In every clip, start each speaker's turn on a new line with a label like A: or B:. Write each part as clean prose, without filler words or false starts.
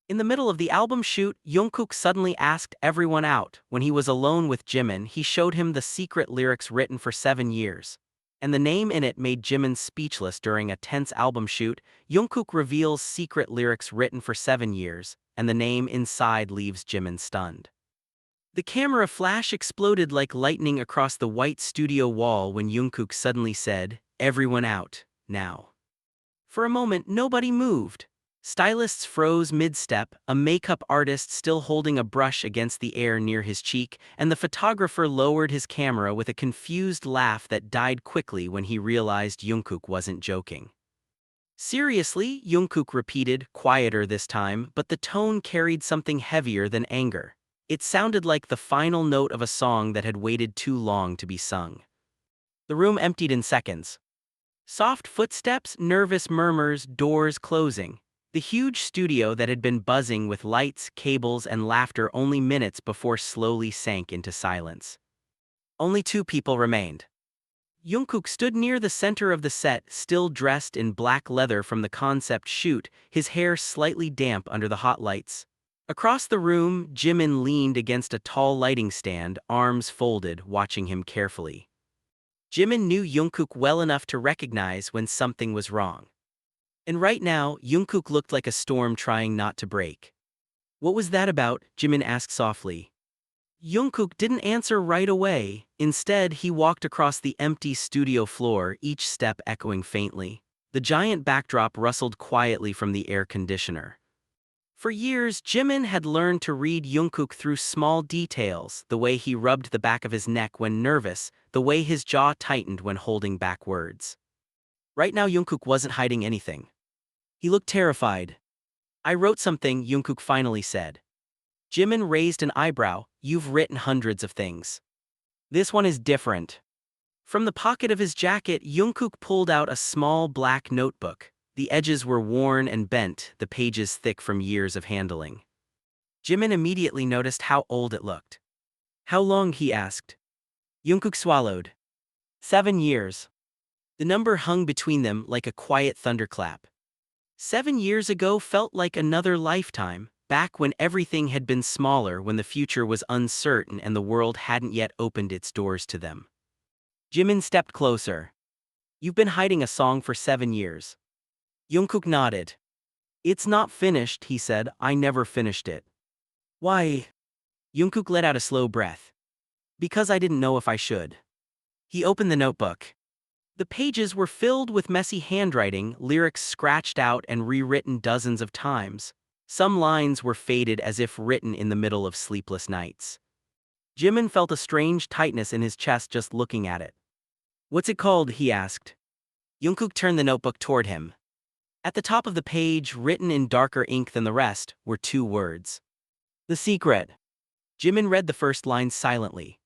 A: In the middle of the album shoot, Jungkook suddenly asked everyone out. When he was alone with Jimin, he showed him the secret lyrics written for 7 years. And the name in it made Jimin speechless. During a tense album shoot, Jungkook reveals secret lyrics written for 7 years, and the name inside leaves Jimin stunned. The camera flash exploded like lightning across the white studio wall when Jungkook suddenly said, "Everyone out, now." For a moment, nobody moved. Stylists froze mid-step, a makeup artist still holding a brush against the air near his cheek, and the photographer lowered his camera with a confused laugh that died quickly when he realized Jungkook wasn't joking. "Seriously?" Jungkook repeated, quieter this time, but the tone carried something heavier than anger. It sounded like the final note of a song that had waited too long to be sung. The room emptied in seconds. Soft footsteps, nervous murmurs, doors closing. The huge studio that had been buzzing with lights, cables, and laughter only minutes before slowly sank into silence. Only 2 people remained. Jungkook stood near the center of the set, still dressed in black leather from the concept shoot, his hair slightly damp under the hot lights. Across the room, Jimin leaned against a tall lighting stand, arms folded, watching him carefully. Jimin knew Jungkook well enough to recognize when something was wrong. And right now, Jungkook looked like a storm trying not to break. "What was that about?" Jimin asked softly. Jungkook didn't answer right away. Instead, he walked across the empty studio floor, each step echoing faintly. The giant backdrop rustled quietly from the air conditioner. For years, Jimin had learned to read Jungkook through small details, the way he rubbed the back of his neck when nervous, the way his jaw tightened when holding back words. Right now, Jungkook wasn't hiding anything. He looked terrified. "I wrote something," Jungkook finally said. Jimin raised an eyebrow. "You've written hundreds of things. This one is different." From the pocket of his jacket, Jungkook pulled out a small black notebook. The edges were worn and bent, the pages thick from years of handling. Jimin immediately noticed how old it looked. "How long?" he asked. Jungkook swallowed. 7 years. The number hung between them like a quiet thunderclap. 7 years ago felt like another lifetime, back when everything had been smaller, when the future was uncertain and the world hadn't yet opened its doors to them. Jimin stepped closer. "You've been hiding a song for 7 years. Jungkook nodded. "It's not finished," he said. "I never finished it." "Why?" Jungkook let out a slow breath. "Because I didn't know if I should." He opened the notebook. The pages were filled with messy handwriting, lyrics scratched out and rewritten dozens of times. Some lines were faded as if written in the middle of sleepless nights. Jimin felt a strange tightness in his chest just looking at it. "What's it called?" he asked. Jungkook turned the notebook toward him. At the top of the page, written in darker ink than the rest, were 2 words. "The Secret." Jimin read the first line silently.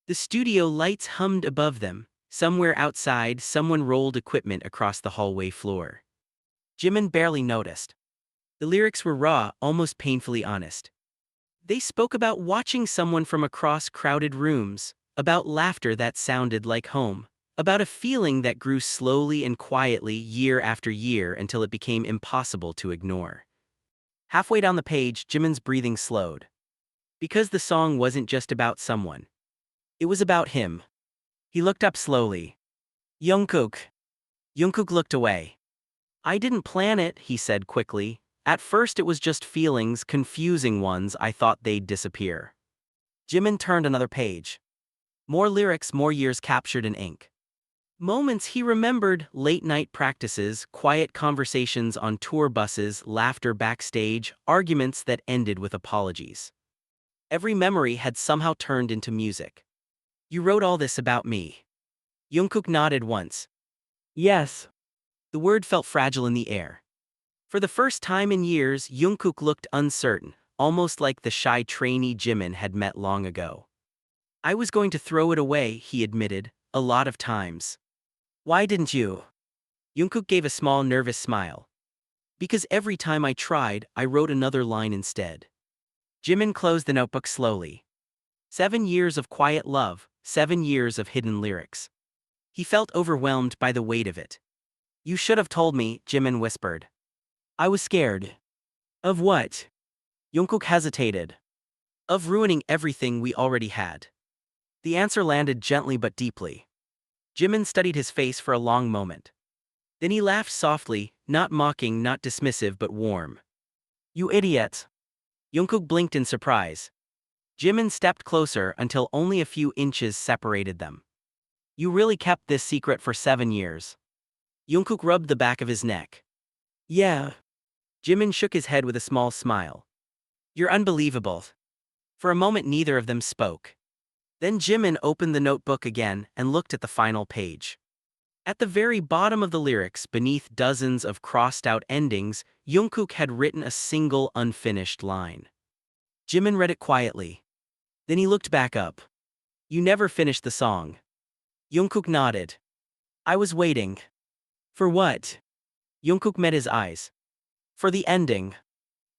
A: The studio lights hummed above them. Somewhere outside, someone rolled equipment across the hallway floor. Jimin barely noticed. The lyrics were raw, almost painfully honest. They spoke about watching someone from across crowded rooms, about laughter that sounded like home, about a feeling that grew slowly and quietly year after year until it became impossible to ignore. Halfway down the page, Jimin's breathing slowed. Because the song wasn't just about someone. It was about him. He looked up slowly. "Jungkook." Jungkook looked away. "I didn't plan it," he said quickly. "At first it was just feelings, confusing ones. I thought they'd disappear." Jimin turned another page. More lyrics, more years captured in ink. Moments he remembered, late-night practices, quiet conversations on tour buses, laughter backstage, arguments that ended with apologies. Every memory had somehow turned into music. "You wrote all this about me." Jungkook nodded once. "Yes." The word felt fragile in the air. For the first time in years, Jungkook looked uncertain, almost like the shy trainee Jimin had met long ago. "I was going to throw it away," he admitted, "a lot of times." "Why didn't you?" Jungkook gave a small nervous smile. "Because every time I tried, I wrote another line instead." Jimin closed the notebook slowly. 7 years of quiet love, 7 years of hidden lyrics. He felt overwhelmed by the weight of it. "You should have told me," Jimin whispered. "I was scared." "Of what?" Jungkook hesitated. Of ruining everything we already had. The answer landed gently but deeply. Jimin studied his face for a long moment. Then he laughed softly, not mocking, not dismissive, but warm. You idiot! Jungkook blinked in surprise. Jimin stepped closer until only a few inches separated them. You really kept this secret for 7 years. Jungkook rubbed the back of his neck. Yeah. Jimin shook his head with a small smile. You're unbelievable. For a moment neither of them spoke. Then Jimin opened the notebook again and looked at the final page. At the very bottom of the lyrics, beneath dozens of crossed-out endings, Jungkook had written a single unfinished line. Jimin read it quietly. Then he looked back up. You never finished the song. Jungkook nodded. I was waiting. For what? Jungkook met his eyes. For the ending.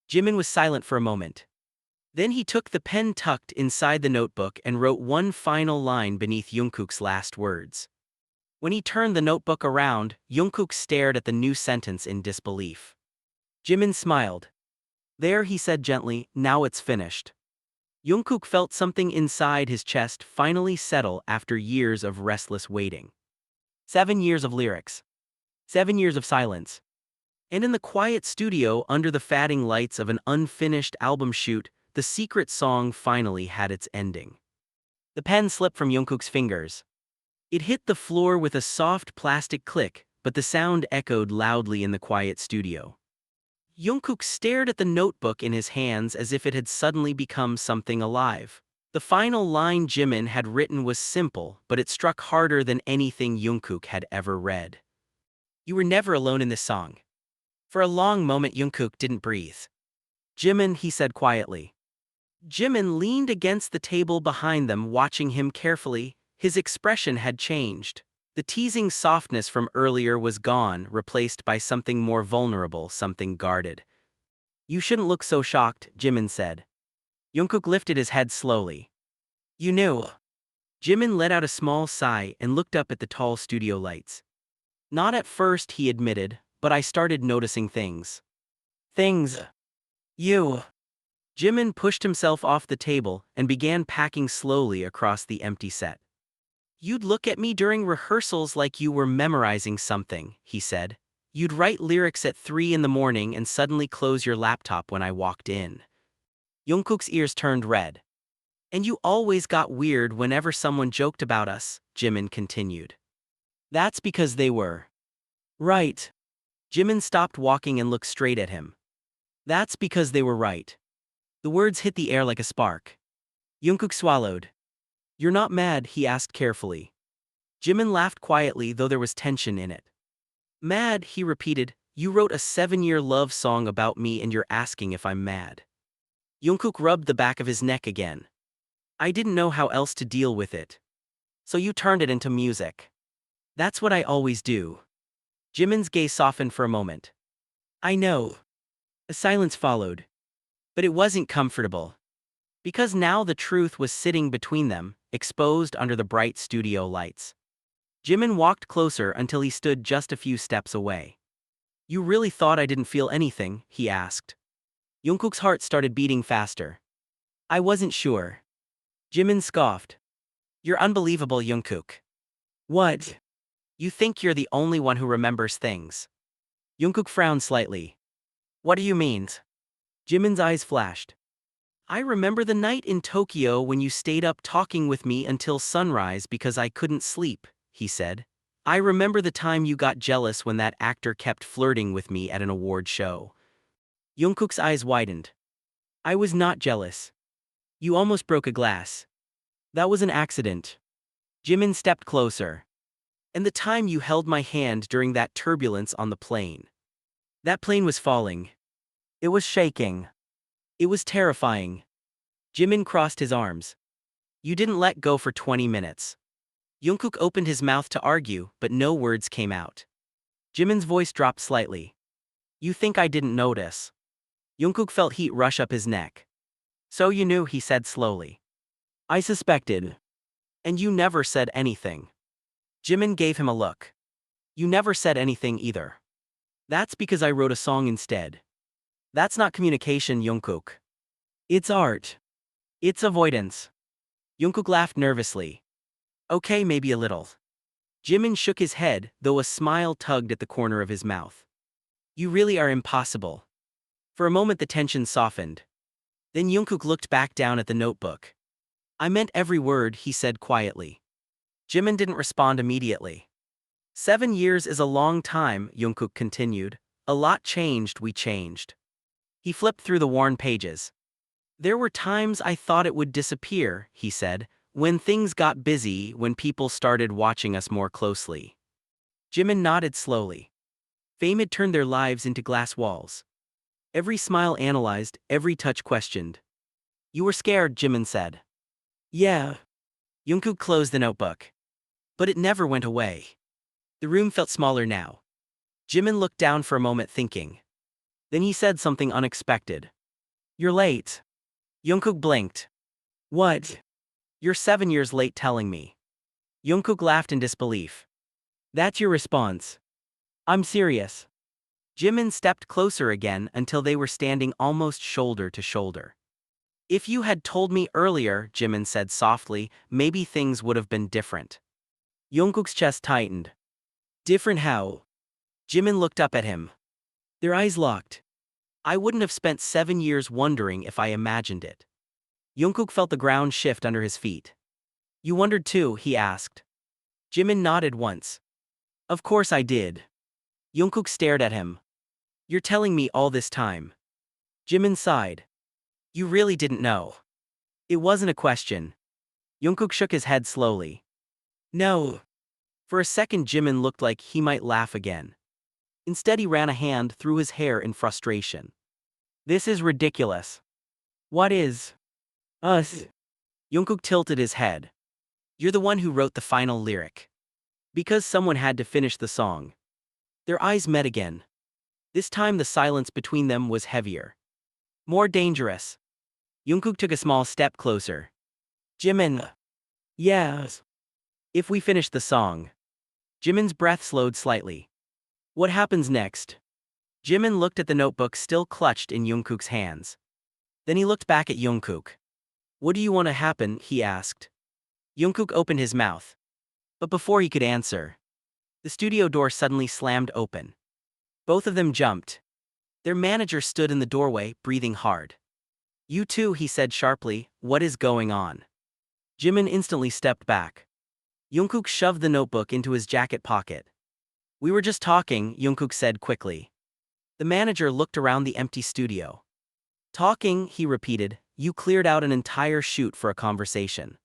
A: Jimin was silent for a moment. Then he took the pen tucked inside the notebook and wrote one final line beneath Jungkook's last words. When he turned the notebook around, Jungkook stared at the new sentence in disbelief. Jimin smiled. There, he said gently, now it's finished. Jungkook felt something inside his chest finally settle after years of restless waiting. 7 years of lyrics. 7 years of silence. And in the quiet studio under the fading lights of an unfinished album shoot, the secret song finally had its ending. The pen slipped from Jungkook's fingers. It hit the floor with a soft plastic click, but the sound echoed loudly in the quiet studio. Jungkook stared at the notebook in his hands as if it had suddenly become something alive. The final line Jimin had written was simple, but it struck harder than anything Jungkook had ever read. You were never alone in this song. For a long moment Jungkook didn't breathe. Jimin, he said quietly. Jimin leaned against the table behind them, watching him carefully. His expression had changed. The teasing softness from earlier was gone, replaced by something more vulnerable, something guarded. You shouldn't look so shocked, Jimin said. Jungkook lifted his head slowly. You knew. Jimin let out a small sigh and looked up at the tall studio lights. Not at first, he admitted, but I started noticing things. Things. You. Jimin pushed himself off the table and began packing slowly across the empty set. You'd look at me during rehearsals like you were memorizing something, he said. You'd write lyrics at 3 in the morning and suddenly close your laptop when I walked in. Jungkook's ears turned red. And you always got weird whenever someone joked about us, Jimin continued. That's because they were. Right. Jimin stopped walking and looked straight at him. That's because they were right. The words hit the air like a spark. Jungkook swallowed. You're not mad, he asked carefully. Jimin laughed quietly, though there was tension in it. Mad, he repeated. You wrote a 7-year love song about me and you're asking if I'm mad. Jungkook rubbed the back of his neck again. I didn't know how else to deal with it. So you turned it into music. That's what I always do. Jimin's gaze softened for a moment. I know. A silence followed. But it wasn't comfortable. Because now the truth was sitting between them, exposed under the bright studio lights. Jimin walked closer until he stood just a few steps away. You really thought I didn't feel anything, he asked. Jungkook's heart started beating faster. I wasn't sure. Jimin scoffed. You're unbelievable, Jungkook. What? You think you're the only one who remembers things. Jungkook frowned slightly. What do you mean? Jimin's eyes flashed. I remember the night in Tokyo when you stayed up talking with me until sunrise because I couldn't sleep, he said. I remember the time you got jealous when that actor kept flirting with me at an award show. Jungkook's eyes widened. I was not jealous. You almost broke a glass. That was an accident. Jimin stepped closer. And the time you held my hand during that turbulence on the plane. That plane was falling. It was shaking. It was terrifying. Jimin crossed his arms. You didn't let go for 20 minutes. Jungkook opened his mouth to argue, but no words came out. Jimin's voice dropped slightly. You think I didn't notice? Jungkook felt heat rush up his neck. So you knew, he said slowly. I suspected. And you never said anything. Jimin gave him a look. You never said anything either. That's because I wrote a song instead. That's not communication, Jungkook. It's art. It's avoidance. Jungkook laughed nervously. Okay, maybe a little. Jimin shook his head, though a smile tugged at the corner of his mouth. You really are impossible. For a moment the tension softened. Then Jungkook looked back down at the notebook. I meant every word, he said quietly. Jimin didn't respond immediately. 7 years is a long time, Jungkook continued. A lot changed, we changed. He flipped through the worn pages. There were times I thought it would disappear, he said, when things got busy, when people started watching us more closely. Jimin nodded slowly. Fame had turned their lives into glass walls. Every smile analyzed, every touch questioned. You were scared, Jimin said. Yeah. Jungkook closed the notebook. But it never went away. The room felt smaller now. Jimin looked down for a moment thinking. Then he said something unexpected. You're late. Jungkook blinked. What? You're 7 years late telling me. Jungkook laughed in disbelief. That's your response. I'm serious. Jimin stepped closer again until they were standing almost shoulder to shoulder. If you had told me earlier, Jimin said softly, maybe things would have been different. Jungkook's chest tightened. Different how? Jimin looked up at him. Their eyes locked. I wouldn't have spent 7 years wondering if I imagined it. Jungkook felt the ground shift under his feet. You wondered too, he asked. Jimin nodded once. Of course I did. Jungkook stared at him. You're telling me all this time. Jimin sighed. You really didn't know. It wasn't a question. Jungkook shook his head slowly. No. For a second Jimin looked like he might laugh again. Instead he ran a hand through his hair in frustration. This is ridiculous. What is? Us. Jungkook tilted his head. You're the one who wrote the final lyric. Because someone had to finish the song. Their eyes met again. This time the silence between them was heavier. More dangerous. Jungkook took a small step closer. Jimin. Yes. If we finish the song. Jimin's breath slowed slightly. What happens next? Jimin looked at the notebook still clutched in Jungkook's hands. Then he looked back at Jungkook. What do you want to happen, he asked. Jungkook opened his mouth. But before he could answer, the studio door suddenly slammed open. Both of them jumped. Their manager stood in the doorway, breathing hard. You too, he said sharply, what is going on? Jimin instantly stepped back. Jungkook shoved the notebook into his jacket pocket. We were just talking, Jungkook said quickly. The manager looked around the empty studio. Talking, he repeated, you cleared out an entire shoot for a conversation.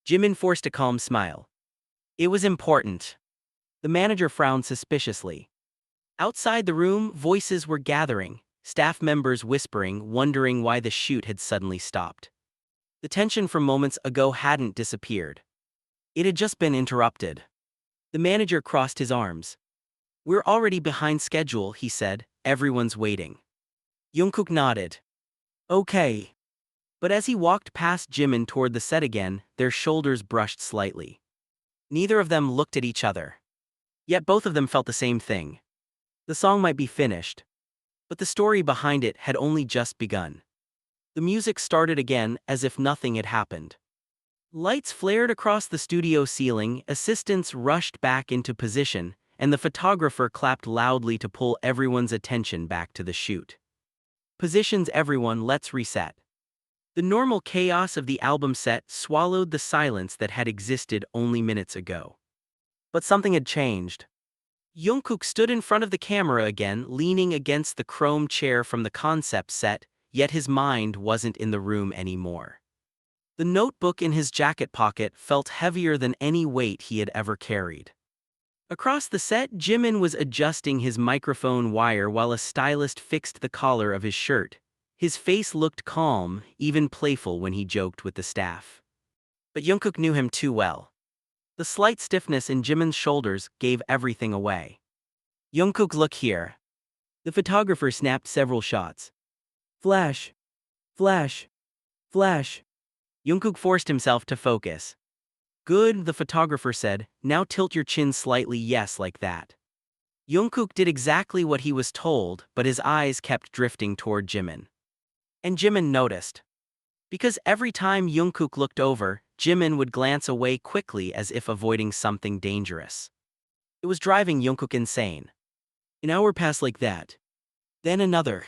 A: Jimin forced a calm smile. It was important. The manager frowned suspiciously. Outside the room, voices were gathering, staff members whispering, wondering why the shoot had suddenly stopped. The tension from moments ago hadn't disappeared. It had just been interrupted. The manager crossed his arms. We're already behind schedule, he said, everyone's waiting. Jungkook nodded. Okay. But as he walked past Jimin toward the set again, their shoulders brushed slightly. Neither of them looked at each other. Yet both of them felt the same thing. The song might be finished. But the story behind it had only just begun. The music started again as if nothing had happened. Lights flared across the studio ceiling, assistants rushed back into position, and the photographer clapped loudly to pull everyone's attention back to the shoot. Positions everyone, let's reset. The normal chaos of the album set swallowed the silence that had existed only minutes ago. But something had changed. Jungkook stood in front of the camera again, leaning against the chrome chair from the concept set, yet his mind wasn't in the room anymore. The notebook in his jacket pocket felt heavier than any weight he had ever carried. Across the set, Jimin was adjusting his microphone wire while a stylist fixed the collar of his shirt. His face looked calm, even playful when he joked with the staff. But Jungkook knew him too well. The slight stiffness in Jimin's shoulders gave everything away. Jungkook, look here. The photographer snapped several shots. Flash. Flash. Flash. Jungkook forced himself to focus. Good, the photographer said, now tilt your chin slightly, yes, like that. Jungkook did exactly what he was told, but his eyes kept drifting toward Jimin. And Jimin noticed. Because every time Jungkook looked over, Jimin would glance away quickly as if avoiding something dangerous. It was driving Jungkook insane. An hour passed like that. Then another.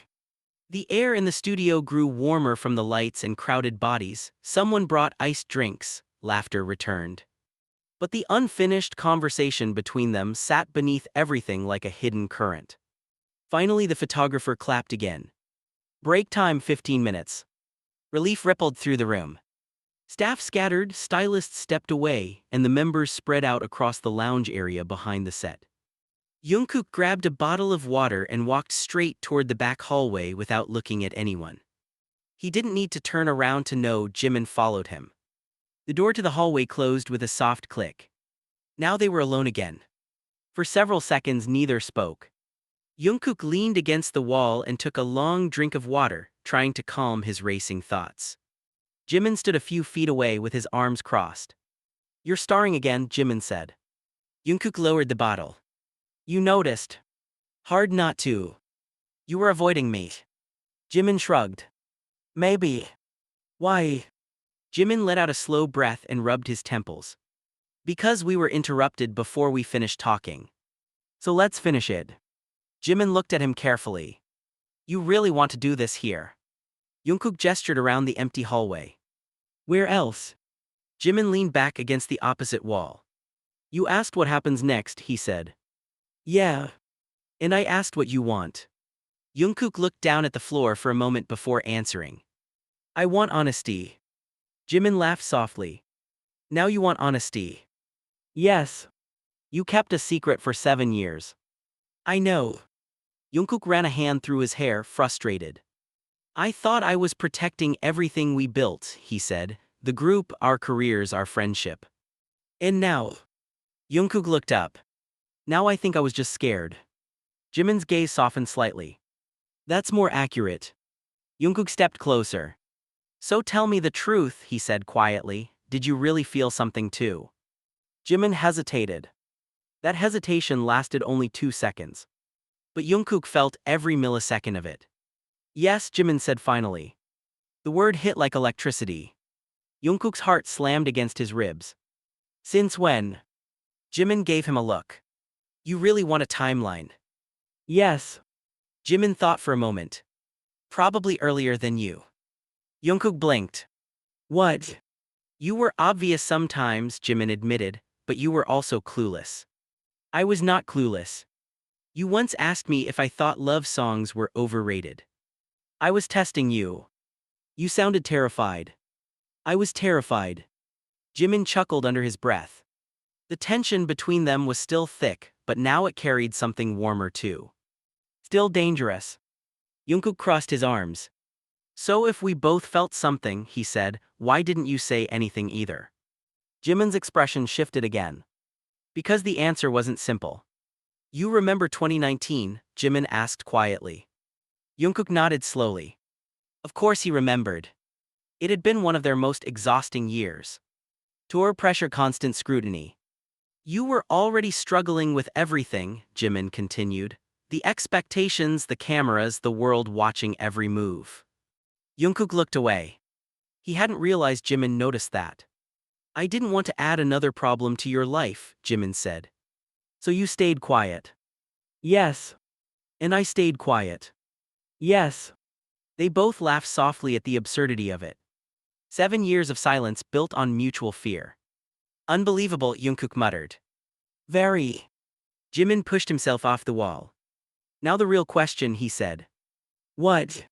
A: The air in the studio grew warmer from the lights and crowded bodies. Someone brought iced drinks. Laughter returned. But the unfinished conversation between them sat beneath everything like a hidden current. Finally, the photographer clapped again. Break time 15 minutes. Relief rippled through the room. Staff scattered, stylists stepped away, and the members spread out across the lounge area behind the set. Jungkook grabbed a bottle of water and walked straight toward the back hallway without looking at anyone. He didn't need to turn around to know Jimin followed him. The door to the hallway closed with a soft click. Now they were alone again. For several seconds neither spoke. Jungkook leaned against the wall and took a long drink of water, trying to calm his racing thoughts. Jimin stood a few feet away with his arms crossed. "You're starring again," Jimin said. Jungkook lowered the bottle. "You noticed. Hard not to. You were avoiding me." Jimin shrugged. "Maybe." "Why?" Jimin let out a slow breath and rubbed his temples. "Because we were interrupted before we finished talking. So let's finish it." Jimin looked at him carefully. "You really want to do this here?" Jungkook gestured around the empty hallway. "Where else?" Jimin leaned back against the opposite wall. "You asked what happens next," he said. "Yeah. And I asked what you want." Jungkook looked down at the floor for a moment before answering. "I want honesty." Jimin laughed softly. "Now you want honesty?" "Yes. You kept a secret for 7 years." "I know." Jungkook ran a hand through his hair, frustrated. "I thought I was protecting everything we built," he said. "The group, our careers, our friendship. And now?" Jungkook looked up. "Now I think I was just scared." Jimin's gaze softened slightly. "That's more accurate." Jungkook stepped closer. "So tell me the truth," he said quietly. "Did you really feel something too?" Jimin hesitated. That hesitation lasted only 2 seconds. But Jungkook felt every millisecond of it. "Yes," Jimin said finally. The word hit like electricity. Jungkook's heart slammed against his ribs. "Since when?" Jimin gave him a look. "You really want a timeline?" "Yes." Jimin thought for a moment. "Probably earlier than you." Jungkook blinked. "What?" "You were obvious sometimes," Jimin admitted, "but you were also clueless." "I was not clueless. You once asked me if I thought love songs were overrated. I was testing you." "You sounded terrified." "I was terrified." Jimin chuckled under his breath. The tension between them was still thick, but now it carried something warmer too. "Still dangerous." Jungkook crossed his arms. "So if we both felt something," he said, "why didn't you say anything either?" Jimin's expression shifted again. "Because the answer wasn't simple." "You remember 2019?" Jimin asked quietly. Jungkook nodded slowly. Of course he remembered. It had been one of their most exhausting years. Tour pressure, constant scrutiny. "You were already struggling with everything," Jimin continued. "The expectations, the cameras, the world watching every move." Jungkook looked away. He hadn't realized Jimin noticed that. "I didn't want to add another problem to your life," Jimin said. "So you stayed quiet." "Yes." "And I stayed quiet." "Yes." They both laughed softly at the absurdity of it. 7 years of silence built on mutual fear. "Unbelievable," Jungkook muttered. "Very." Jimin pushed himself off the wall. "Now the real question," he said. "What?"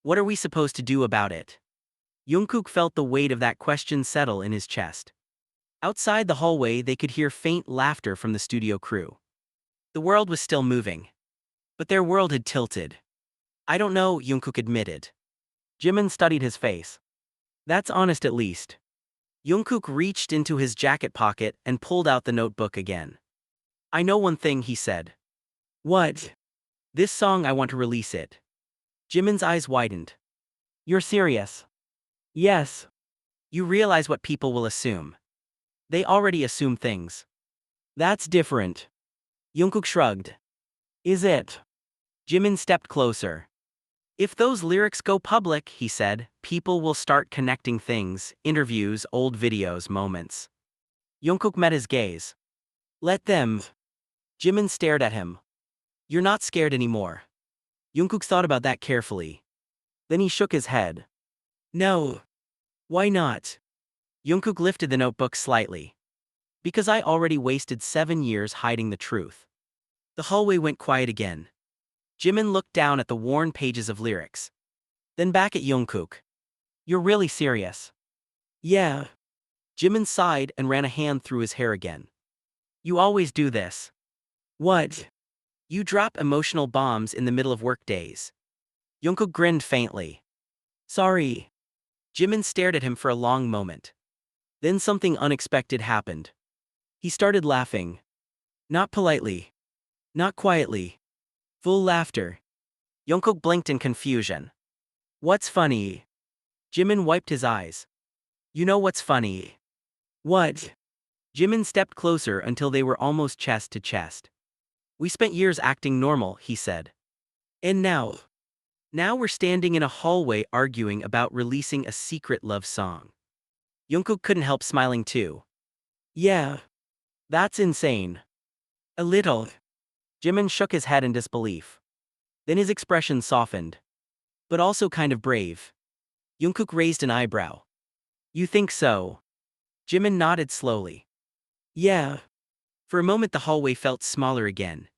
A: "What are we supposed to do about it?" Jungkook felt the weight of that question settle in his chest. Outside the hallway they could hear faint laughter from the studio crew. The world was still moving. But their world had tilted. "I don't know," Jungkook admitted. Jimin studied his face. "That's honest at least." Jungkook reached into his jacket pocket and pulled out the notebook again. "I know one thing," he said. "What?" "This song, I want to release it." Jimin's eyes widened. "You're serious?" "Yes." "You realize what people will assume." "They already assume things." "That's different." Jungkook shrugged. "Is it?" Jimin stepped closer. If those lyrics go public, he said, people will start connecting things, interviews, old videos, moments. Jungkook met his gaze. Let them. Jimin stared at him. You're not scared anymore. Jungkook thought about that carefully. Then he shook his head. No. Why not? Jungkook lifted the notebook slightly. Because I already wasted 7 years hiding the truth. The hallway went quiet again. Jimin looked down at the worn pages of lyrics. Then back at Jungkook. You're really serious? Yeah. Jimin sighed and ran a hand through his hair again. You always do this. What? You drop emotional bombs in the middle of work days. Jungkook grinned faintly. Sorry. Jimin stared at him for a long moment. Then something unexpected happened. He started laughing. Not politely. Not quietly. Full laughter. Jungkook blinked in confusion. What's funny? Jimin wiped his eyes. You know what's funny? What? Jimin stepped closer until they were almost chest to chest. We spent years acting normal, he said. And now? Now we're standing in a hallway arguing about releasing a secret love song. Jungkook couldn't help smiling too. Yeah. That's insane. A little. Jimin shook his head in disbelief. Then his expression softened. But also kind of brave. Jungkook raised an eyebrow. You think so? Jimin nodded slowly. Yeah. For a moment the hallway felt smaller again.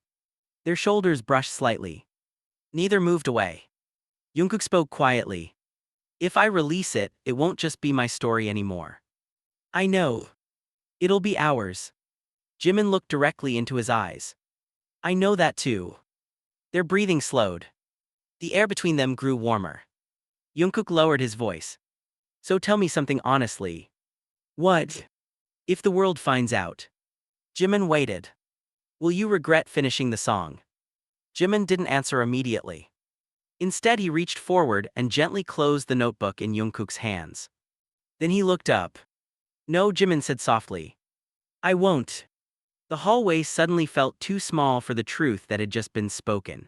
A: Their shoulders brushed slightly. Neither moved away. Jungkook spoke quietly. If I release it, it won't just be my story anymore. I know. It'll be ours. Jimin looked directly into his eyes. I know that too. Their breathing slowed. The air between them grew warmer. Jungkook lowered his voice. So tell me something honestly. What? If the world finds out. Jimin waited. Will you regret finishing the song? Jimin didn't answer immediately. Instead he reached forward and gently closed the notebook in Jungkook's hands. Then he looked up. No, Jimin said softly. I won't. The hallway suddenly felt too small for the truth that had just been spoken.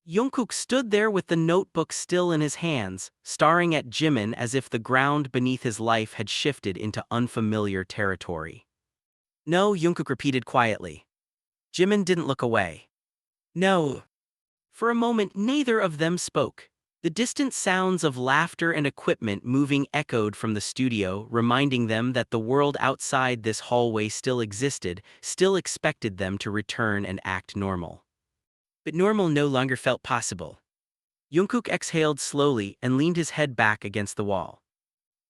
A: Jungkook stood there with the notebook still in his hands, staring at Jimin as if the ground beneath his life had shifted into unfamiliar territory. No, Jungkook repeated quietly. Jimin didn't look away. No. For a moment neither of them spoke. The distant sounds of laughter and equipment moving echoed from the studio, reminding them that the world outside this hallway still existed, still expected them to return and act normal. But normal no longer felt possible. Jungkook exhaled slowly and leaned his head back against the wall.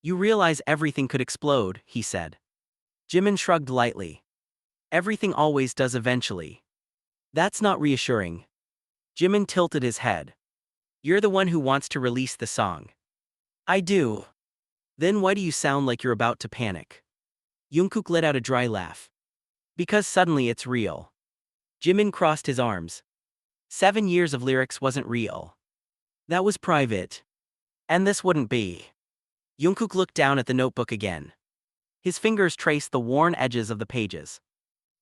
A: You realize everything could explode, he said. Jimin shrugged lightly. Everything always does eventually. That's not reassuring. Jimin tilted his head. You're the one who wants to release the song. I do. Then why do you sound like you're about to panic? Jungkook let out a dry laugh. Because suddenly it's real. Jimin crossed his arms. 7 years of lyrics wasn't real. That was private. And this wouldn't be. Jungkook looked down at the notebook again. His fingers traced the worn edges of the pages.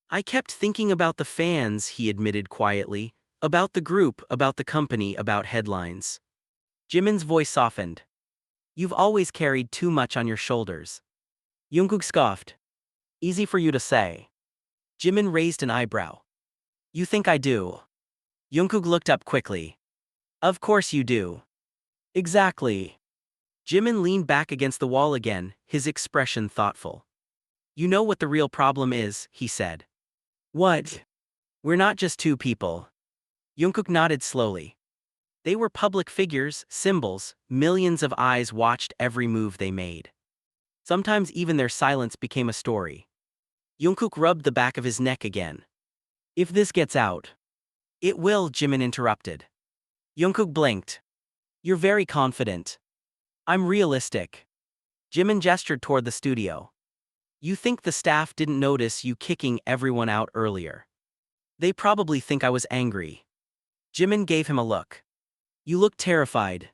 A: I kept thinking about the fans, he admitted quietly. About the group, about the company, about headlines. Jimin's voice softened. You've always carried too much on your shoulders. Jungkook scoffed. Easy for you to say. Jimin raised an eyebrow. You think I do? Jungkook looked up quickly. Of course you do. Exactly. Jimin leaned back against the wall again, his expression thoughtful. You know what the real problem is, he said. What? We're not just two people. Jungkook nodded slowly. They were public figures, symbols, millions of eyes watched every move they made. Sometimes even their silence became a story. Jungkook rubbed the back of his neck again. If this gets out. It will, Jimin interrupted. Jungkook blinked. You're very confident. I'm realistic. Jimin gestured toward the studio. You think the staff didn't notice you kicking everyone out earlier? They probably think I was angry. Jimin gave him a look. You look terrified.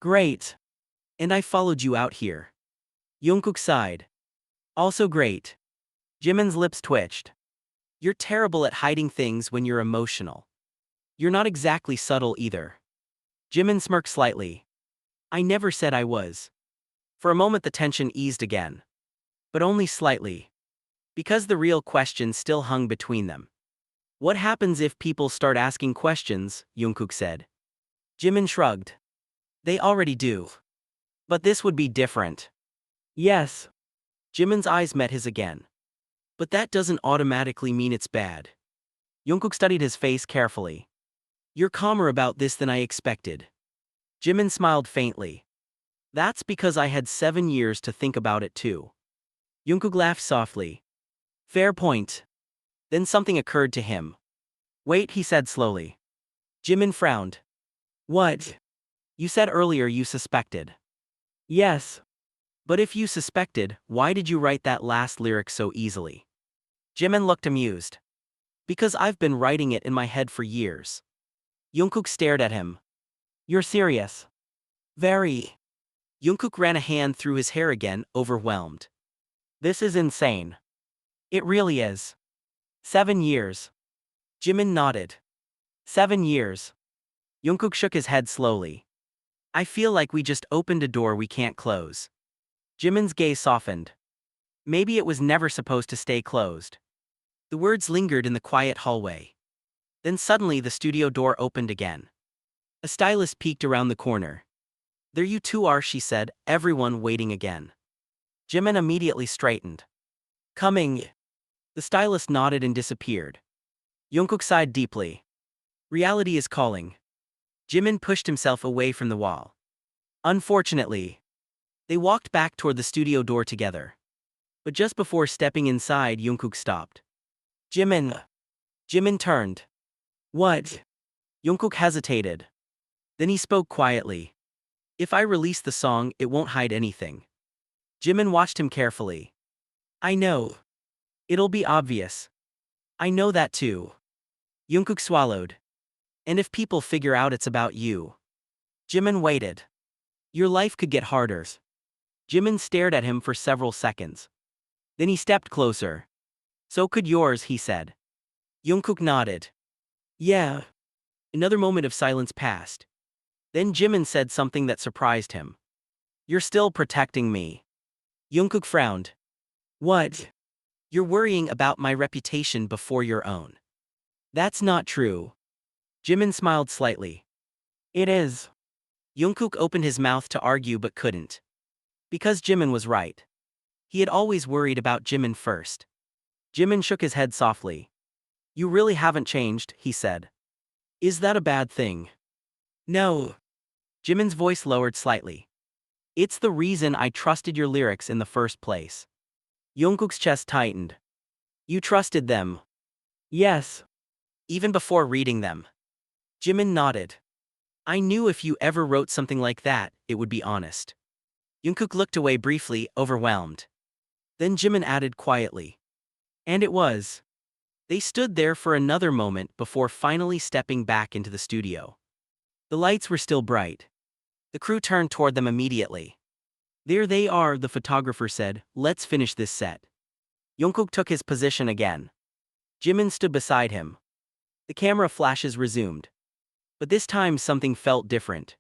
A: Great. And I followed you out here. Jungkook sighed. Also great. Jimin's lips twitched. You're terrible at hiding things when you're emotional. You're not exactly subtle either. Jimin smirked slightly. I never said I was. For a moment the tension eased again. But only slightly. Because the real question still hung between them. What happens if people start asking questions, Jungkook said. Jimin shrugged. They already do. But this would be different. Yes. Jimin's eyes met his again. But that doesn't automatically mean it's bad. Jungkook studied his face carefully. You're calmer about this than I expected. Jimin smiled faintly. That's because I had 7 years to think about it too. Jungkook laughed softly. Fair point. Then something occurred to him. Wait, he said slowly. Jimin frowned. What? You said earlier you suspected. Yes. But if you suspected, why did you write that last lyric so easily? Jimin looked amused. Because I've been writing it in my head for years. Jungkook stared at him. You're serious? Very. Jungkook ran a hand through his hair again, overwhelmed. This is insane. It really is. 7 years. Jimin nodded. 7 years. Jungkook shook his head slowly. I feel like we just opened a door we can't close. Jimin's gaze softened. Maybe it was never supposed to stay closed. The words lingered in the quiet hallway. Then suddenly the studio door opened again. A stylist peeked around the corner. There you two are, she said, everyone waiting again. Jimin immediately straightened. Coming. The stylist nodded and disappeared. Jungkook sighed deeply. Reality is calling. Jimin pushed himself away from the wall. Unfortunately. They walked back toward the studio door together. But just before stepping inside, Jungkook stopped. Jimin. Jimin turned. What? Jungkook hesitated. Then he spoke quietly. If I release the song, it won't hide anything. Jimin watched him carefully. I know. It'll be obvious. I know that too. Jungkook swallowed. And if people figure out it's about you? Jimin waited. Your life could get harder. Jimin stared at him for several seconds. Then he stepped closer. So could yours, he said. Jungkook nodded. Yeah. Another moment of silence passed. Then Jimin said something that surprised him. You're still protecting me. Jungkook frowned. What? You're worrying about my reputation before your own. That's not true. Jimin smiled slightly. It is. Jungkook opened his mouth to argue but couldn't. Because Jimin was right. He had always worried about Jimin first. Jimin shook his head softly. You really haven't changed, he said. Is that a bad thing? No. Jimin's voice lowered slightly. It's the reason I trusted your lyrics in the first place. Jungkook's chest tightened. You trusted them? Yes. Even before reading them? Jimin nodded. I knew if you ever wrote something like that, it would be honest. Jungkook looked away briefly, overwhelmed. Then Jimin added quietly. And it was. They stood there for another moment before finally stepping back into the studio. The lights were still bright. The crew turned toward them immediately. There they are, the photographer said, let's finish this set. Jungkook took his position again. Jimin stood beside him. The camera flashes resumed. But this time something felt different.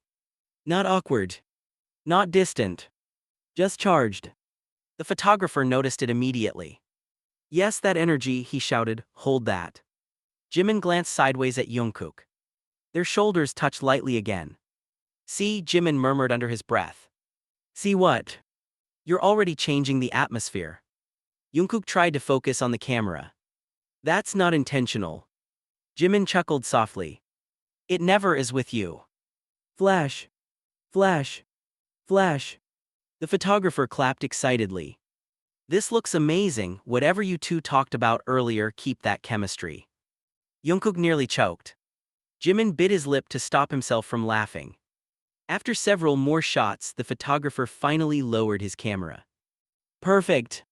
A: Not awkward. Not distant. Just charged. The photographer noticed it immediately. Yes, that energy, he shouted, hold that. Jimin glanced sideways at Jungkook. Their shoulders touched lightly again. See, Jimin murmured under his breath. See what? You're already changing the atmosphere. Jungkook tried to focus on the camera. That's not intentional. Jimin chuckled softly. It never is with you. Flash. Flash. Flash. The photographer clapped excitedly. This looks amazing, whatever you two talked about earlier, keep that chemistry. Jungkook nearly choked. Jimin bit his lip to stop himself from laughing. After several more shots, the photographer finally lowered his camera. Perfect.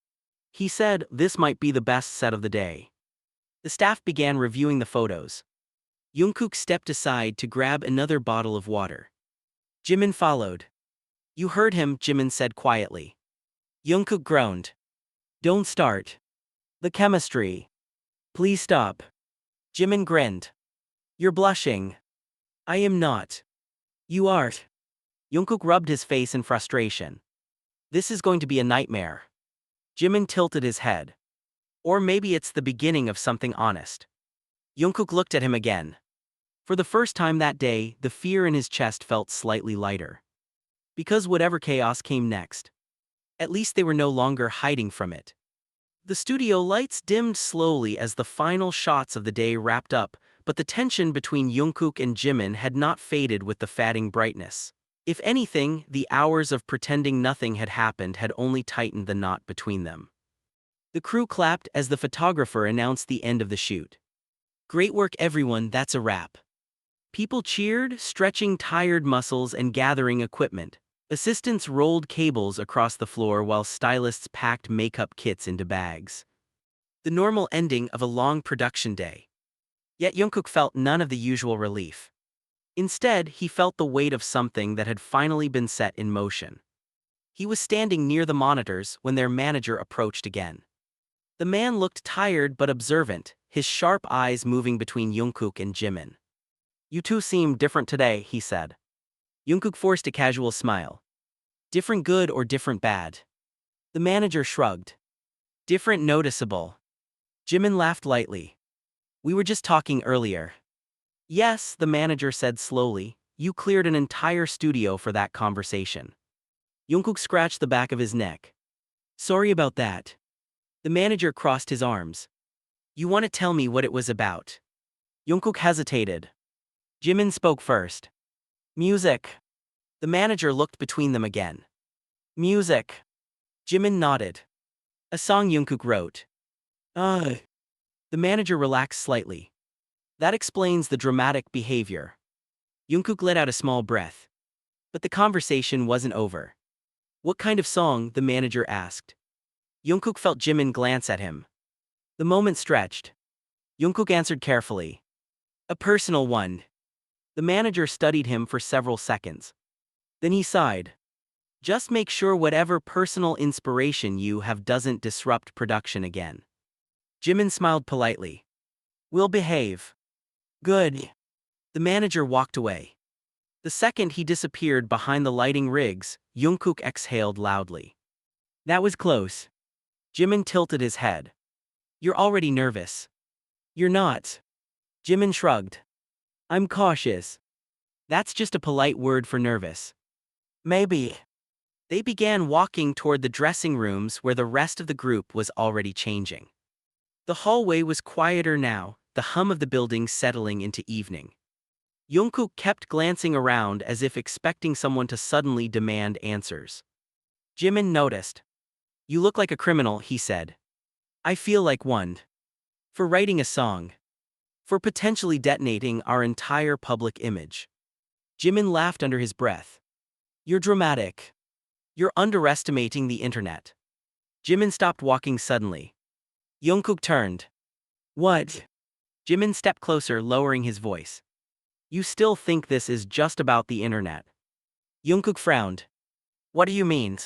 A: He said, this might be the best set of the day. The staff began reviewing the photos. Jungkook stepped aside to grab another bottle of water. Jimin followed. You heard him, Jimin said quietly. Jungkook groaned. Don't start. The chemistry. Please stop. Jimin grinned. You're blushing. I am not. You are. Jungkook rubbed his face in frustration. This is going to be a nightmare. Jimin tilted his head. Or maybe it's the beginning of something honest. Jungkook looked at him again. For the first time that day, the fear in his chest felt slightly lighter. Because whatever chaos came next, at least they were no longer hiding from it. The studio lights dimmed slowly as the final shots of the day wrapped up, but the tension between Jungkook and Jimin had not faded with the fading brightness. If anything, the hours of pretending nothing had happened had only tightened the knot between them. The crew clapped as the photographer announced the end of the shoot. Great work everyone, that's a wrap. People cheered, stretching tired muscles and gathering equipment. Assistants rolled cables across the floor while stylists packed makeup kits into bags. The normal ending of a long production day. Yet Jungkook felt none of the usual relief. Instead, he felt the weight of something that had finally been set in motion. He was standing near the monitors when their manager approached again. The man looked tired but observant, his sharp eyes moving between Jungkook and Jimin. You two seem different today, he said. Jungkook forced a casual smile. Different good or different bad? The manager shrugged. Different noticeable. Jimin laughed lightly. We were just talking earlier. Yes, the manager said slowly, you cleared an entire studio for that conversation. Jungkook scratched the back of his neck. Sorry about that. The manager crossed his arms. You want to tell me what it was about? Jungkook hesitated. Jimin spoke first. Music. The manager looked between them again. Music. Jimin nodded. A song Jungkook wrote. The manager relaxed slightly. That explains the dramatic behavior. Jungkook let out a small breath. But the conversation wasn't over. What kind of song? The manager asked. Jungkook felt Jimin glance at him. The moment stretched. Jungkook answered carefully. A personal one. The manager studied him for several seconds. Then he sighed. Just make sure whatever personal inspiration you have doesn't disrupt production again. Jimin smiled politely. We'll behave. Good. The manager walked away. The second he disappeared behind the lighting rigs, Jungkook exhaled loudly. That was close. Jimin tilted his head. You're already nervous. You're not. Jimin shrugged. I'm cautious. That's just a polite word for nervous. Maybe. They began walking toward the dressing rooms where the rest of the group was already changing. The hallway was quieter now, the hum of the building settling into evening. Jungkook kept glancing around as if expecting someone to suddenly demand answers. Jimin noticed. You look like a criminal, he said. I feel like one. For writing a song. For potentially detonating our entire public image. Jimin laughed under his breath. You're dramatic. You're underestimating the internet. Jimin stopped walking suddenly. Jungkook turned. What? Jimin stepped closer, lowering his voice. You still think this is just about the internet? Jungkook frowned. What do you mean?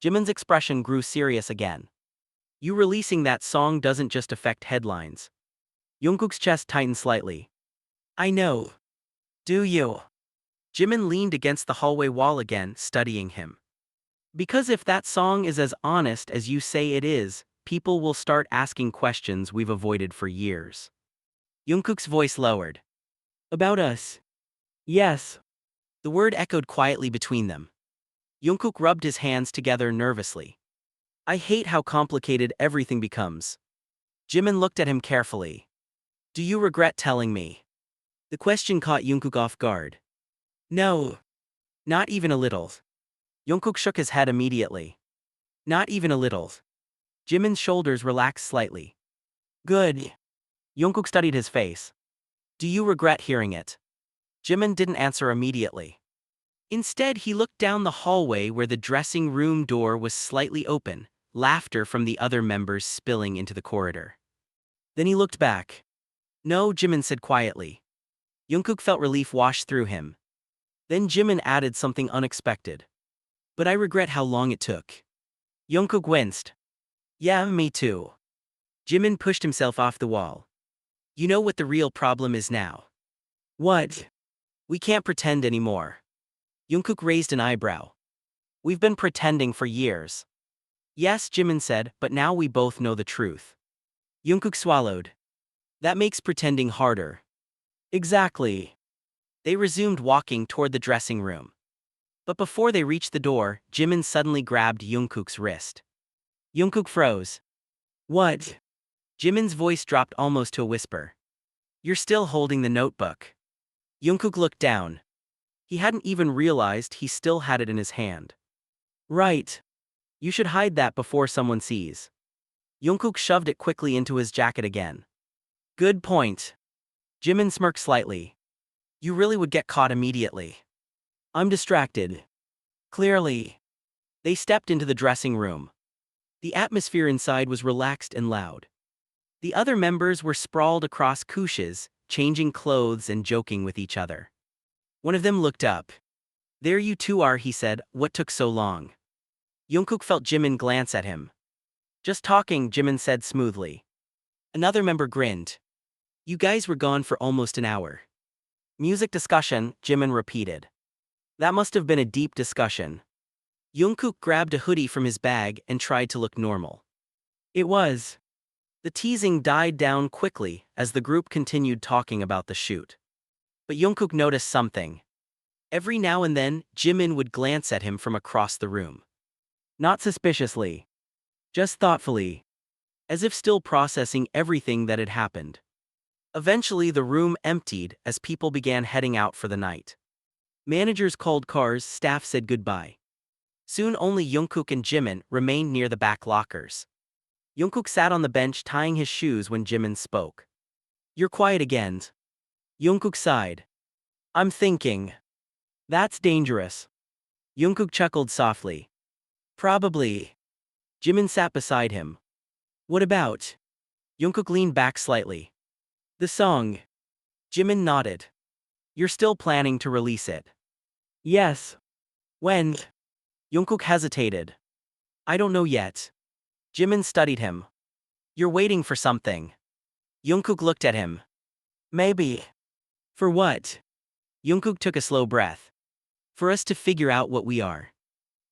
A: Jimin's expression grew serious again. You releasing that song doesn't just affect headlines. Jungkook's chest tightened slightly. I know. Do you? Jimin leaned against the hallway wall again, studying him. Because if that song is as honest as you say it is, people will start asking questions we've avoided for years. Jungkook's voice lowered. About us? Yes. The word echoed quietly between them. Jungkook rubbed his hands together nervously. I hate how complicated everything becomes. Jimin looked at him carefully. Do you regret telling me? The question caught Jungkook off guard. No. Not even a little. Jungkook shook his head immediately. Not even a little. Jimin's shoulders relaxed slightly. Good. Jungkook studied his face. Do you regret hearing it? Jimin didn't answer immediately. Instead, he looked down the hallway where the dressing room door was slightly open, laughter from the other members spilling into the corridor. Then he looked back. No, Jimin said quietly. Jungkook felt relief wash through him. Then Jimin added something unexpected. But I regret how long it took. Jungkook winced. Yeah, me too. Jimin pushed himself off the wall. You know what the real problem is now? What? We can't pretend anymore. Jungkook raised an eyebrow. We've been pretending for years. Yes, Jimin said, but now we both know the truth. Jungkook swallowed. That makes pretending harder. Exactly. They resumed walking toward the dressing room. But before they reached the door, Jimin suddenly grabbed Jungkook's wrist. Jungkook froze. What? Jimin's voice dropped almost to a whisper. You're still holding the notebook. Jungkook looked down. He hadn't even realized he still had it in his hand. Right. You should hide that before someone sees. Jungkook shoved it quickly into his jacket again. Good point. Jimin smirked slightly. You really would get caught immediately. I'm distracted. Clearly. They stepped into the dressing room. The atmosphere inside was relaxed and loud. The other members were sprawled across couches, changing clothes and joking with each other. One of them looked up. There you two are, he said. What took so long? Jungkook felt Jimin glance at him. Just talking, Jimin said smoothly. Another member grinned. You guys were gone for almost an hour. Music discussion, Jimin repeated. That must have been a deep discussion. Jungkook grabbed a hoodie from his bag and tried to look normal. It was. The teasing died down quickly as the group continued talking about the shoot. But Jungkook noticed something. Every now and then, Jimin would glance at him from across the room. Not suspiciously. Just thoughtfully. As if still processing everything that had happened. Eventually the room emptied as people began heading out for the night. Managers called cars, staff said goodbye. Soon only Jungkook and Jimin remained near the back lockers. Jungkook sat on the bench tying his shoes when Jimin spoke. You're quiet again. Jungkook sighed. I'm thinking. That's dangerous. Jungkook chuckled softly. Probably. Jimin sat beside him. What about? Jungkook leaned back slightly. The song. Jimin nodded. You're still planning to release it? Yes. When? Jungkook hesitated. I don't know yet. Jimin studied him. You're waiting for something. Jungkook looked at him. Maybe. For what? Jungkook took a slow breath. For us to figure out what we are.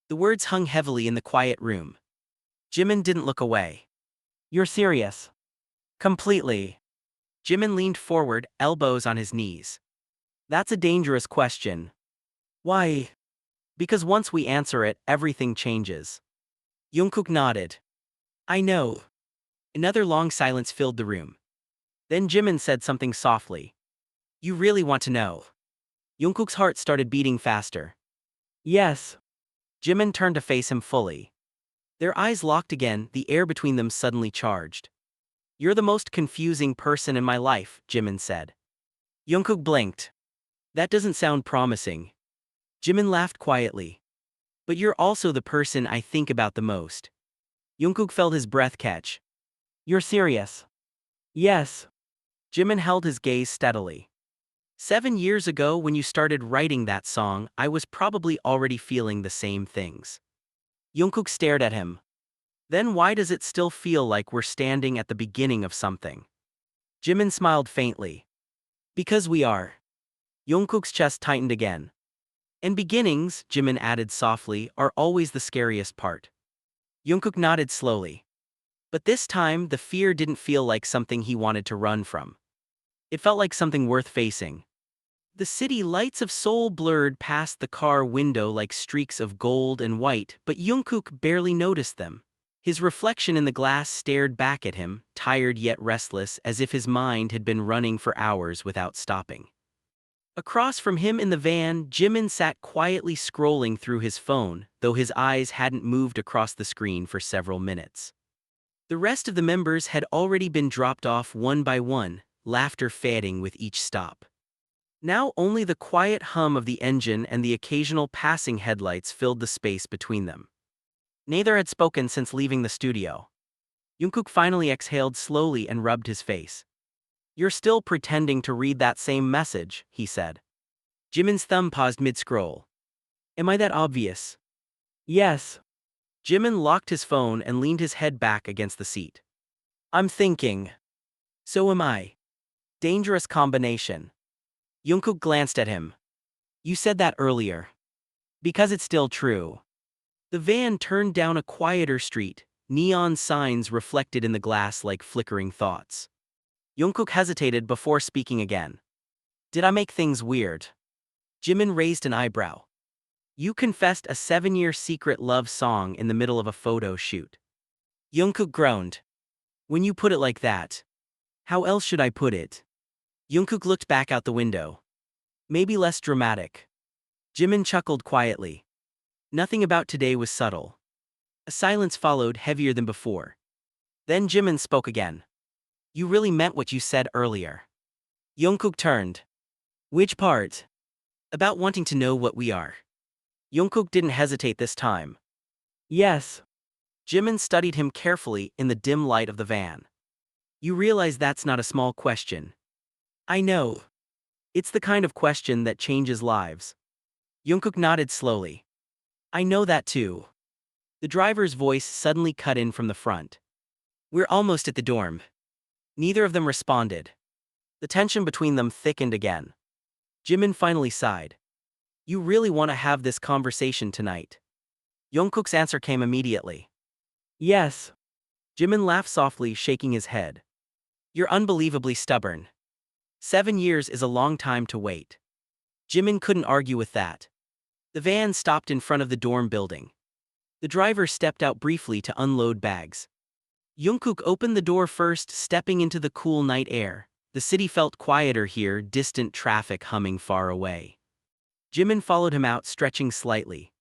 A: The words hung heavily in the quiet room. Jimin didn't look away. You're serious? Completely. Jimin leaned forward, elbows on his knees. That's a dangerous question. Why? Because once we answer it, everything changes. Jungkook nodded. I know. Another long silence filled the room. Then Jimin said something softly. You really want to know? Jungkook's heart started beating faster. Yes. Jimin turned to face him fully. Their eyes locked again, the air between them suddenly charged. You're the most confusing person in my life, Jimin said. Jungkook blinked. That doesn't sound promising. Jimin laughed quietly. But you're also the person I think about the most. Jungkook felt his breath catch. You're serious? Yes. Jimin held his gaze steadily. 7 years ago when you started writing that song, I was probably already feeling the same things. Jungkook stared at him. Then why does it still feel like we're standing at the beginning of something? Jimin smiled faintly. Because we are. Jungkook's chest tightened again. And beginnings, Jimin added softly, are always the scariest part. Jungkook nodded slowly. But this time, the fear didn't feel like something he wanted to run from. It felt like something worth facing. The city lights of Seoul blurred past the car window like streaks of gold and white, but Jungkook barely noticed them. His reflection in the glass stared back at him, tired yet restless, as if his mind had been running for hours without stopping. Across from him in the van, Jimin sat quietly scrolling through his phone, though his eyes hadn't moved across the screen for several minutes. The rest of the members had already been dropped off one by one, laughter fading with each stop. Now only the quiet hum of the engine and the occasional passing headlights filled the space between them. Neither had spoken since leaving the studio. Jungkook finally exhaled slowly and rubbed his face. You're still pretending to read that same message, he said. Jimin's thumb paused mid-scroll. Am I that obvious? Yes. Jimin locked his phone and leaned his head back against the seat. I'm thinking. So am I. Dangerous combination. Jungkook glanced at him. You said that earlier. Because it's still true. The van turned down a quieter street, neon signs reflected in the glass like flickering thoughts. Jungkook hesitated before speaking again. Did I make things weird? Jimin raised an eyebrow. You confessed a 7-year secret love song in the middle of a photo shoot. Jungkook groaned. When you put it like that. How else should I put it? Jungkook looked back out the window. Maybe less dramatic. Jimin chuckled quietly. Nothing about today was subtle. A silence followed, heavier than before. Then Jimin spoke again. You really meant what you said earlier. Jungkook turned. Which part? About wanting to know what we are. Jungkook didn't hesitate this time. Yes. Jimin studied him carefully in the dim light of the van. You realize that's not a small question. I know. It's the kind of question that changes lives. Jungkook nodded slowly. I know that too. The driver's voice suddenly cut in from the front. We're almost at the dorm. Neither of them responded. The tension between them thickened again. Jimin finally sighed. You really want to have this conversation tonight? Jungkook's answer came immediately. Yes. Jimin laughed softly, shaking his head. You're unbelievably stubborn. 7 years is a long time to wait. Jimin couldn't argue with that. The van stopped in front of the dorm building. The driver stepped out briefly to unload bags. Jungkook opened the door first, stepping into the cool night air. The city felt quieter here, distant traffic humming far away. Jimin followed him out, stretching slightly.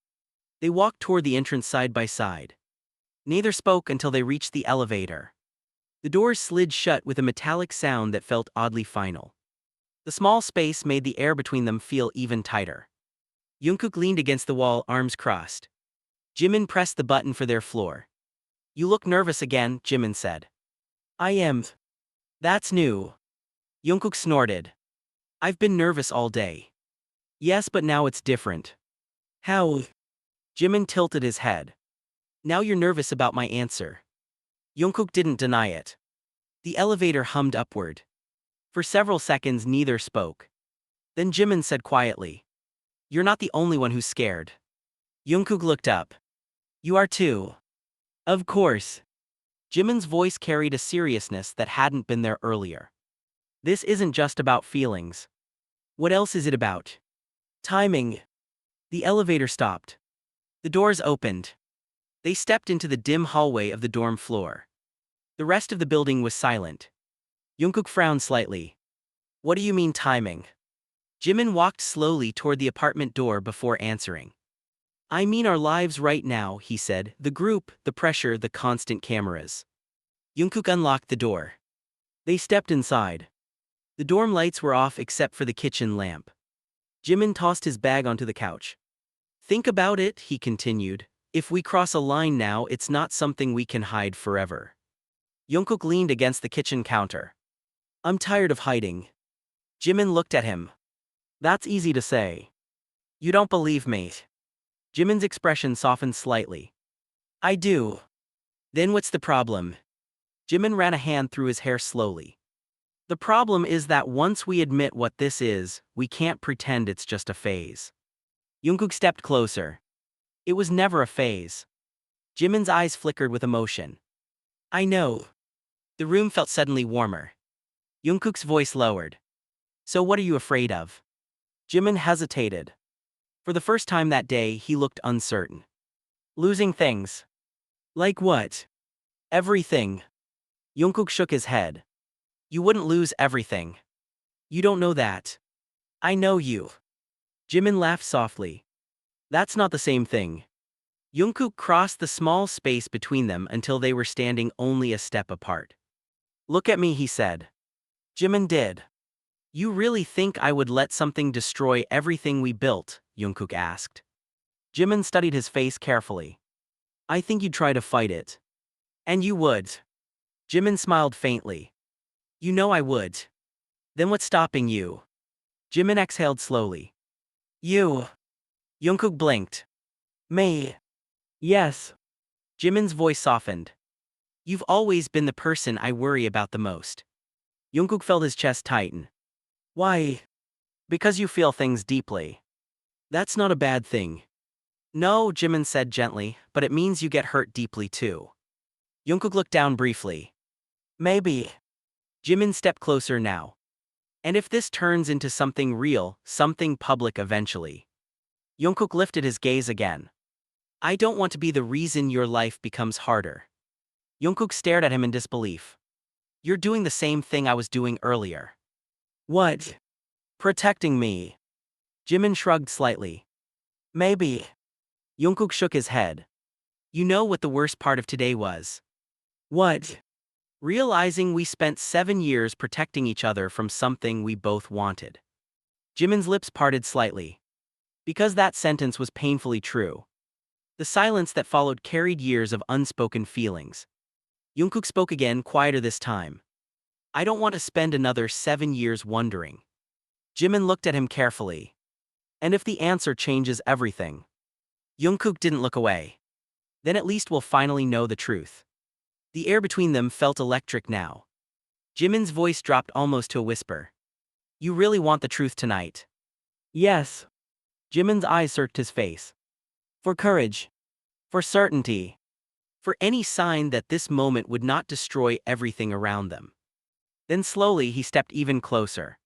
A: They walked toward the entrance side by side. Neither spoke until they reached the elevator. The doors slid shut with a metallic sound that felt oddly final. The small space made the air between them feel even tighter. Jungkook leaned against the wall, arms crossed. Jimin pressed the button for their floor. You look nervous again, Jimin said. I am. That's new. Jungkook snorted. I've been nervous all day. Yes, but now it's different. How? Jimin tilted his head. Now you're nervous about my answer. Jungkook didn't deny it. The elevator hummed upward. For several seconds neither spoke. Then Jimin said quietly. You're not the only one who's scared. Jungkook looked up. You are too. Of course. Jimin's voice carried a seriousness that hadn't been there earlier. This isn't just about feelings. What else is it about? Timing. The elevator stopped. The doors opened. They stepped into the dim hallway of the dorm floor. The rest of the building was silent. Jungkook frowned slightly. What do you mean timing? Jimin walked slowly toward the apartment door before answering. I mean our lives right now, he said, the group, the pressure, the constant cameras. Jungkook unlocked the door. They stepped inside. The dorm lights were off except for the kitchen lamp. Jimin tossed his bag onto the couch. Think about it, he continued. If we cross a line now, it's not something we can hide forever. Jungkook leaned against the kitchen counter. I'm tired of hiding. Jimin looked at him. That's easy to say. You don't believe me. Jimin's expression softened slightly. I do. Then what's the problem? Jimin ran a hand through his hair slowly. The problem is that once we admit what this is, we can't pretend it's just a phase. Jungkook stepped closer. It was never a phase. Jimin's eyes flickered with emotion. I know. The room felt suddenly warmer. Jungkook's voice lowered. So what are you afraid of? Jimin hesitated. For the first time that day, he looked uncertain. Losing things. Like what? Everything. Jungkook shook his head. You wouldn't lose everything. You don't know that. I know you. Jimin laughed softly. That's not the same thing. Jungkook crossed the small space between them until they were standing only a step apart. Look at me, he said. Jimin did. You really think I would let something destroy everything we built? Jungkook asked. Jimin studied his face carefully. I think you'd try to fight it. And you would. Jimin smiled faintly. You know I would. Then what's stopping you? Jimin exhaled slowly. You. Jungkook blinked. Me. Yes. Jimin's voice softened. You've always been the person I worry about the most. Jungkook felt his chest tighten. Why? Because you feel things deeply. That's not a bad thing. No, Jimin said gently, but it means you get hurt deeply too. Jungkook looked down briefly. Maybe. Jimin stepped closer now. And if this turns into something real, something public eventually. Jungkook lifted his gaze again. I don't want to be the reason your life becomes harder. Jungkook stared at him in disbelief. You're doing the same thing I was doing earlier. What? Protecting me. Jimin shrugged slightly. Maybe. Jungkook shook his head. You know what the worst part of today was? What? Realizing we spent 7 years protecting each other from something we both wanted. Jimin's lips parted slightly. Because that sentence was painfully true. The silence that followed carried years of unspoken feelings. Jungkook spoke again, quieter this time. I don't want to spend another 7 years wondering. Jimin looked at him carefully. And if the answer changes everything? Jungkook didn't look away. Then at least we'll finally know the truth. The air between them felt electric now. Jimin's voice dropped almost to a whisper. You really want the truth tonight? Yes. Jimin's eyes searched his face. For courage. For certainty. For any sign that this moment would not destroy everything around them. Then slowly he stepped even closer.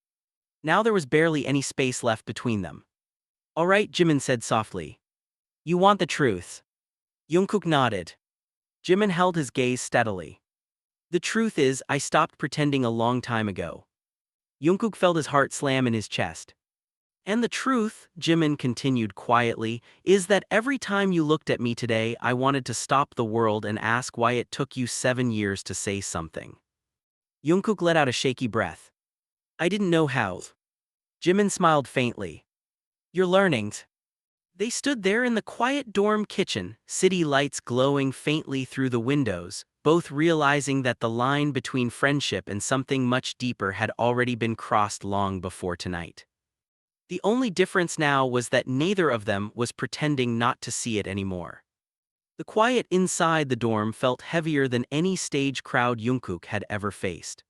A: Now there was barely any space left between them. All right, Jimin said softly. You want the truth? Jungkook nodded. Jimin held his gaze steadily. The truth is, I stopped pretending a long time ago. Jungkook felt his heart slam in his chest. And the truth, Jimin continued quietly, is that every time you looked at me today, I wanted to stop the world and ask why it took you 7 years to say something. Jungkook let out a shaky breath. I didn't know how. Jimin smiled faintly. You're learning. They stood there in the quiet dorm kitchen, city lights glowing faintly through the windows, both realizing that the line between friendship and something much deeper had already been crossed long before tonight. The only difference now was that neither of them was pretending not to see it anymore. The quiet inside the dorm felt heavier than any stage crowd Jungkook had ever faced.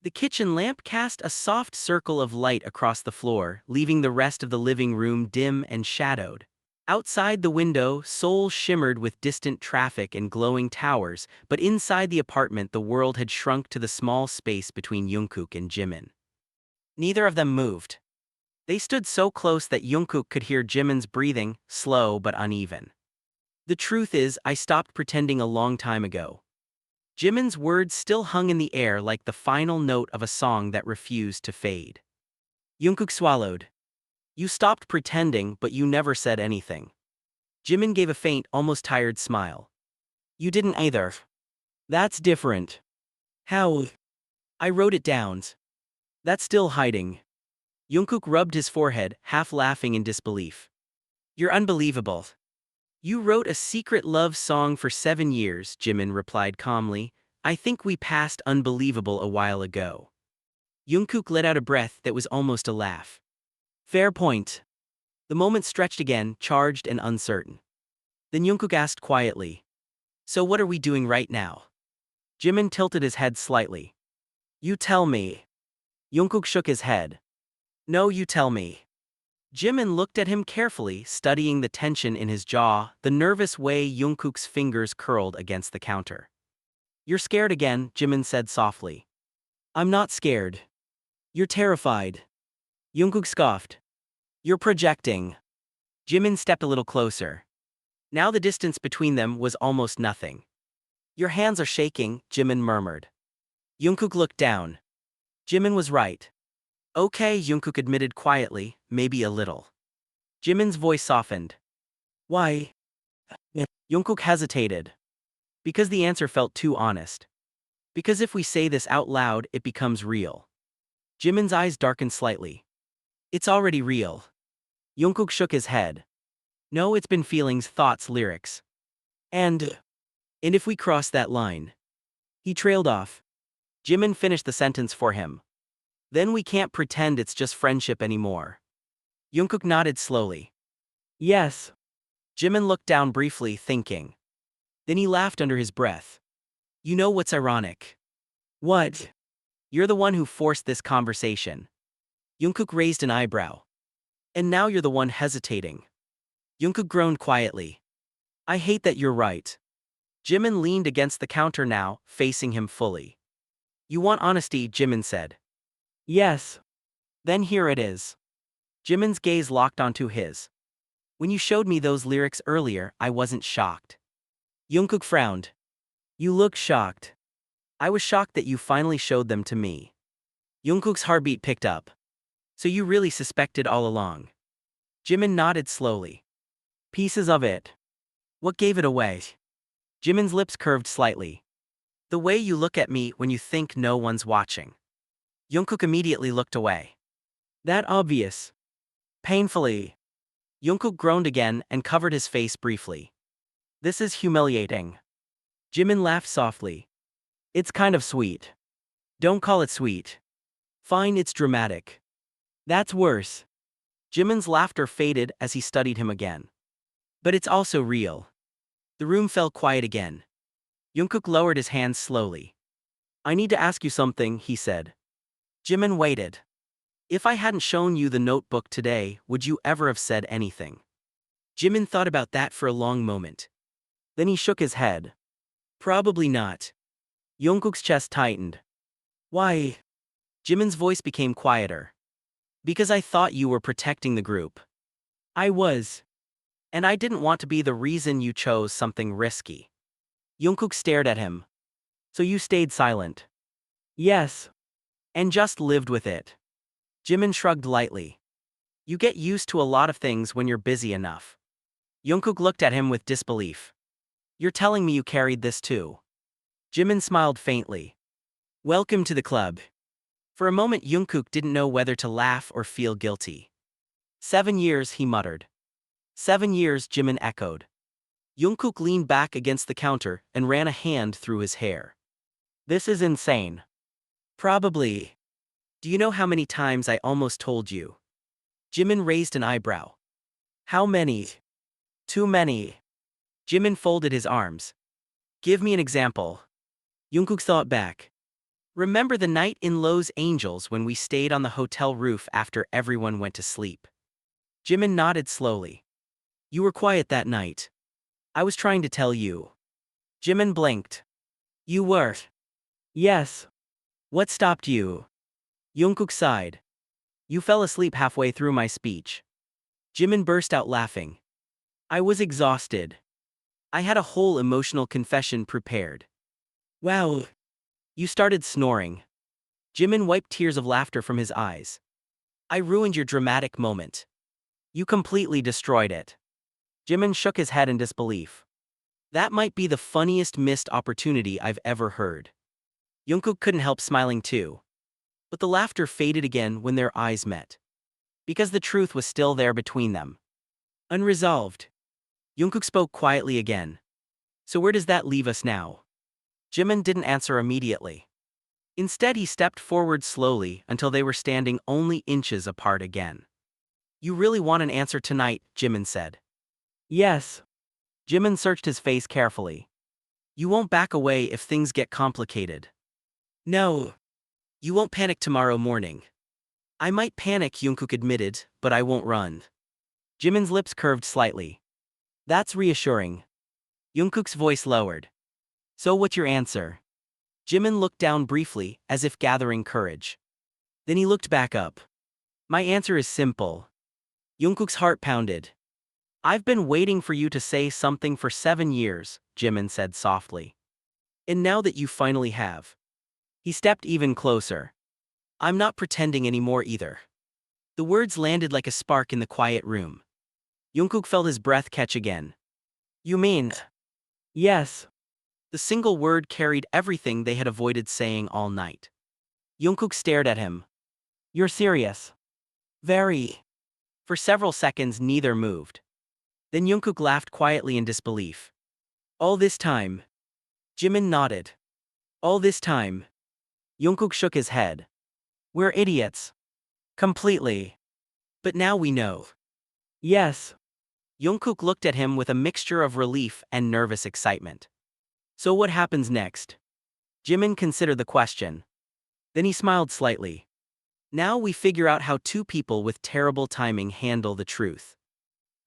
A: The kitchen lamp cast a soft circle of light across the floor, leaving the rest of the living room dim and shadowed. Outside the window, Seoul shimmered with distant traffic and glowing towers, but inside the apartment the world had shrunk to the small space between Jungkook and Jimin. Neither of them moved. They stood so close that Jungkook could hear Jimin's breathing, slow but uneven. The truth is, I stopped pretending a long time ago. Jimin's words still hung in the air like the final note of a song that refused to fade. Jungkook swallowed. You stopped pretending, but you never said anything. Jimin gave a faint, almost tired smile. You didn't either. That's different. How? I wrote it down. That's still hiding. Jungkook rubbed his forehead, half laughing in disbelief. You're unbelievable. You wrote a secret love song for 7 years, Jimin replied calmly. I think we passed unbelievable a while ago. Jungkook let out a breath that was almost a laugh. Fair point. The moment stretched again, charged and uncertain. Then Jungkook asked quietly. So what are we doing right now? Jimin tilted his head slightly. You tell me. Jungkook shook his head. No, you tell me. Jimin looked at him carefully, studying the tension in his jaw, the nervous way Jungkook's fingers curled against the counter. You're scared again, Jimin said softly. I'm not scared. You're terrified. Jungkook scoffed. You're projecting. Jimin stepped a little closer. Now the distance between them was almost nothing. Your hands are shaking, Jimin murmured. Jungkook looked down. Jimin was right. Okay, Jungkook admitted quietly, maybe a little. Jimin's voice softened. Why? Jungkook hesitated. Because the answer felt too honest. Because if we say this out loud, it becomes real. Jimin's eyes darkened slightly. It's already real. Jungkook shook his head. No, it's been feelings, thoughts, lyrics. And if we cross that line? He trailed off. Jimin finished the sentence for him. Then we can't pretend it's just friendship anymore. Jungkook nodded slowly. Yes. Jimin looked down briefly, thinking. Then he laughed under his breath. You know what's ironic? What? You're the one who forced this conversation. Jungkook raised an eyebrow. And now you're the one hesitating. Jungkook groaned quietly. I hate that you're right. Jimin leaned against the counter now, facing him fully. You want honesty, Jimin said. Yes. Then here it is. Jimin's gaze locked onto his. When you showed me those lyrics earlier, I wasn't shocked. Jungkook frowned. You look shocked. I was shocked that you finally showed them to me. Jungkook's heartbeat picked up. So you really suspected all along? Jimin nodded slowly. Pieces of it. What gave it away? Jimin's lips curved slightly. The way you look at me when you think no one's watching. Jungkook immediately looked away. That obvious. Painfully. Jungkook groaned again and covered his face briefly. This is humiliating. Jimin laughed softly. It's kind of sweet. Don't call it sweet. Fine, it's dramatic. That's worse. Jimin's laughter faded as he studied him again. But it's also real. The room fell quiet again. Jungkook lowered his hands slowly. I need to ask you something, he said. Jimin waited. If I hadn't shown you the notebook today, would you ever have said anything? Jimin thought about that for a long moment. Then he shook his head. Probably not. Jungkook's chest tightened. Why? Jimin's voice became quieter. Because I thought you were protecting the group. I was. And I didn't want to be the reason you chose something risky. Jungkook stared at him. So you stayed silent? Yes. And just lived with it. Jimin shrugged lightly. You get used to a lot of things when you're busy enough. Jungkook looked at him with disbelief. You're telling me you carried this too? Jimin smiled faintly. Welcome to the club. For a moment Jungkook didn't know whether to laugh or feel guilty. 7 years, he muttered. 7 years, Jimin echoed. Jungkook leaned back against the counter and ran a hand through his hair. This is insane. Probably. Do you know how many times I almost told you? Jimin raised an eyebrow. How many? Too many. Jimin folded his arms. Give me an example. Jungkook thought back. Remember the night in Los Angeles when we stayed on the hotel roof after everyone went to sleep? Jimin nodded slowly. You were quiet that night. I was trying to tell you. Jimin blinked. You were? Yes. What stopped you? Jungkook sighed. You fell asleep halfway through my speech. Jimin burst out laughing. I was exhausted. I had a whole emotional confession prepared. Wow. You started snoring. Jimin wiped tears of laughter from his eyes. I ruined your dramatic moment. You completely destroyed it. Jimin shook his head in disbelief. That might be the funniest missed opportunity I've ever heard. Jungkook couldn't help smiling too. But the laughter faded again when their eyes met. Because the truth was still there between them. Unresolved. Jungkook spoke quietly again. So where does that leave us now? Jimin didn't answer immediately. Instead he stepped forward slowly until they were standing only inches apart again. You really want an answer tonight, Jimin said. Yes. Jimin searched his face carefully. You won't back away if things get complicated. No. You won't panic tomorrow morning. I might panic, Jungkook admitted, but I won't run. Jimin's lips curved slightly. That's reassuring. Jungkook's voice lowered. So what's your answer? Jimin looked down briefly, as if gathering courage. Then he looked back up. My answer is simple. Jungkook's heart pounded. I've been waiting for you to say something for 7 years, Jimin said softly. And now that you finally have. He stepped even closer. I'm not pretending anymore either. The words landed like a spark in the quiet room. Jungkook felt his breath catch again. You mean? Yes. The single word carried everything they had avoided saying all night. Jungkook stared at him. You're serious? Very. For several seconds neither moved. Then Jungkook laughed quietly in disbelief. All this time? Jimin nodded. All this time? Jungkook shook his head. We're idiots. Completely. But now we know. Yes. Jungkook looked at him with a mixture of relief and nervous excitement. So what happens next? Jimin considered the question. Then he smiled slightly. Now we figure out how two people with terrible timing handle the truth.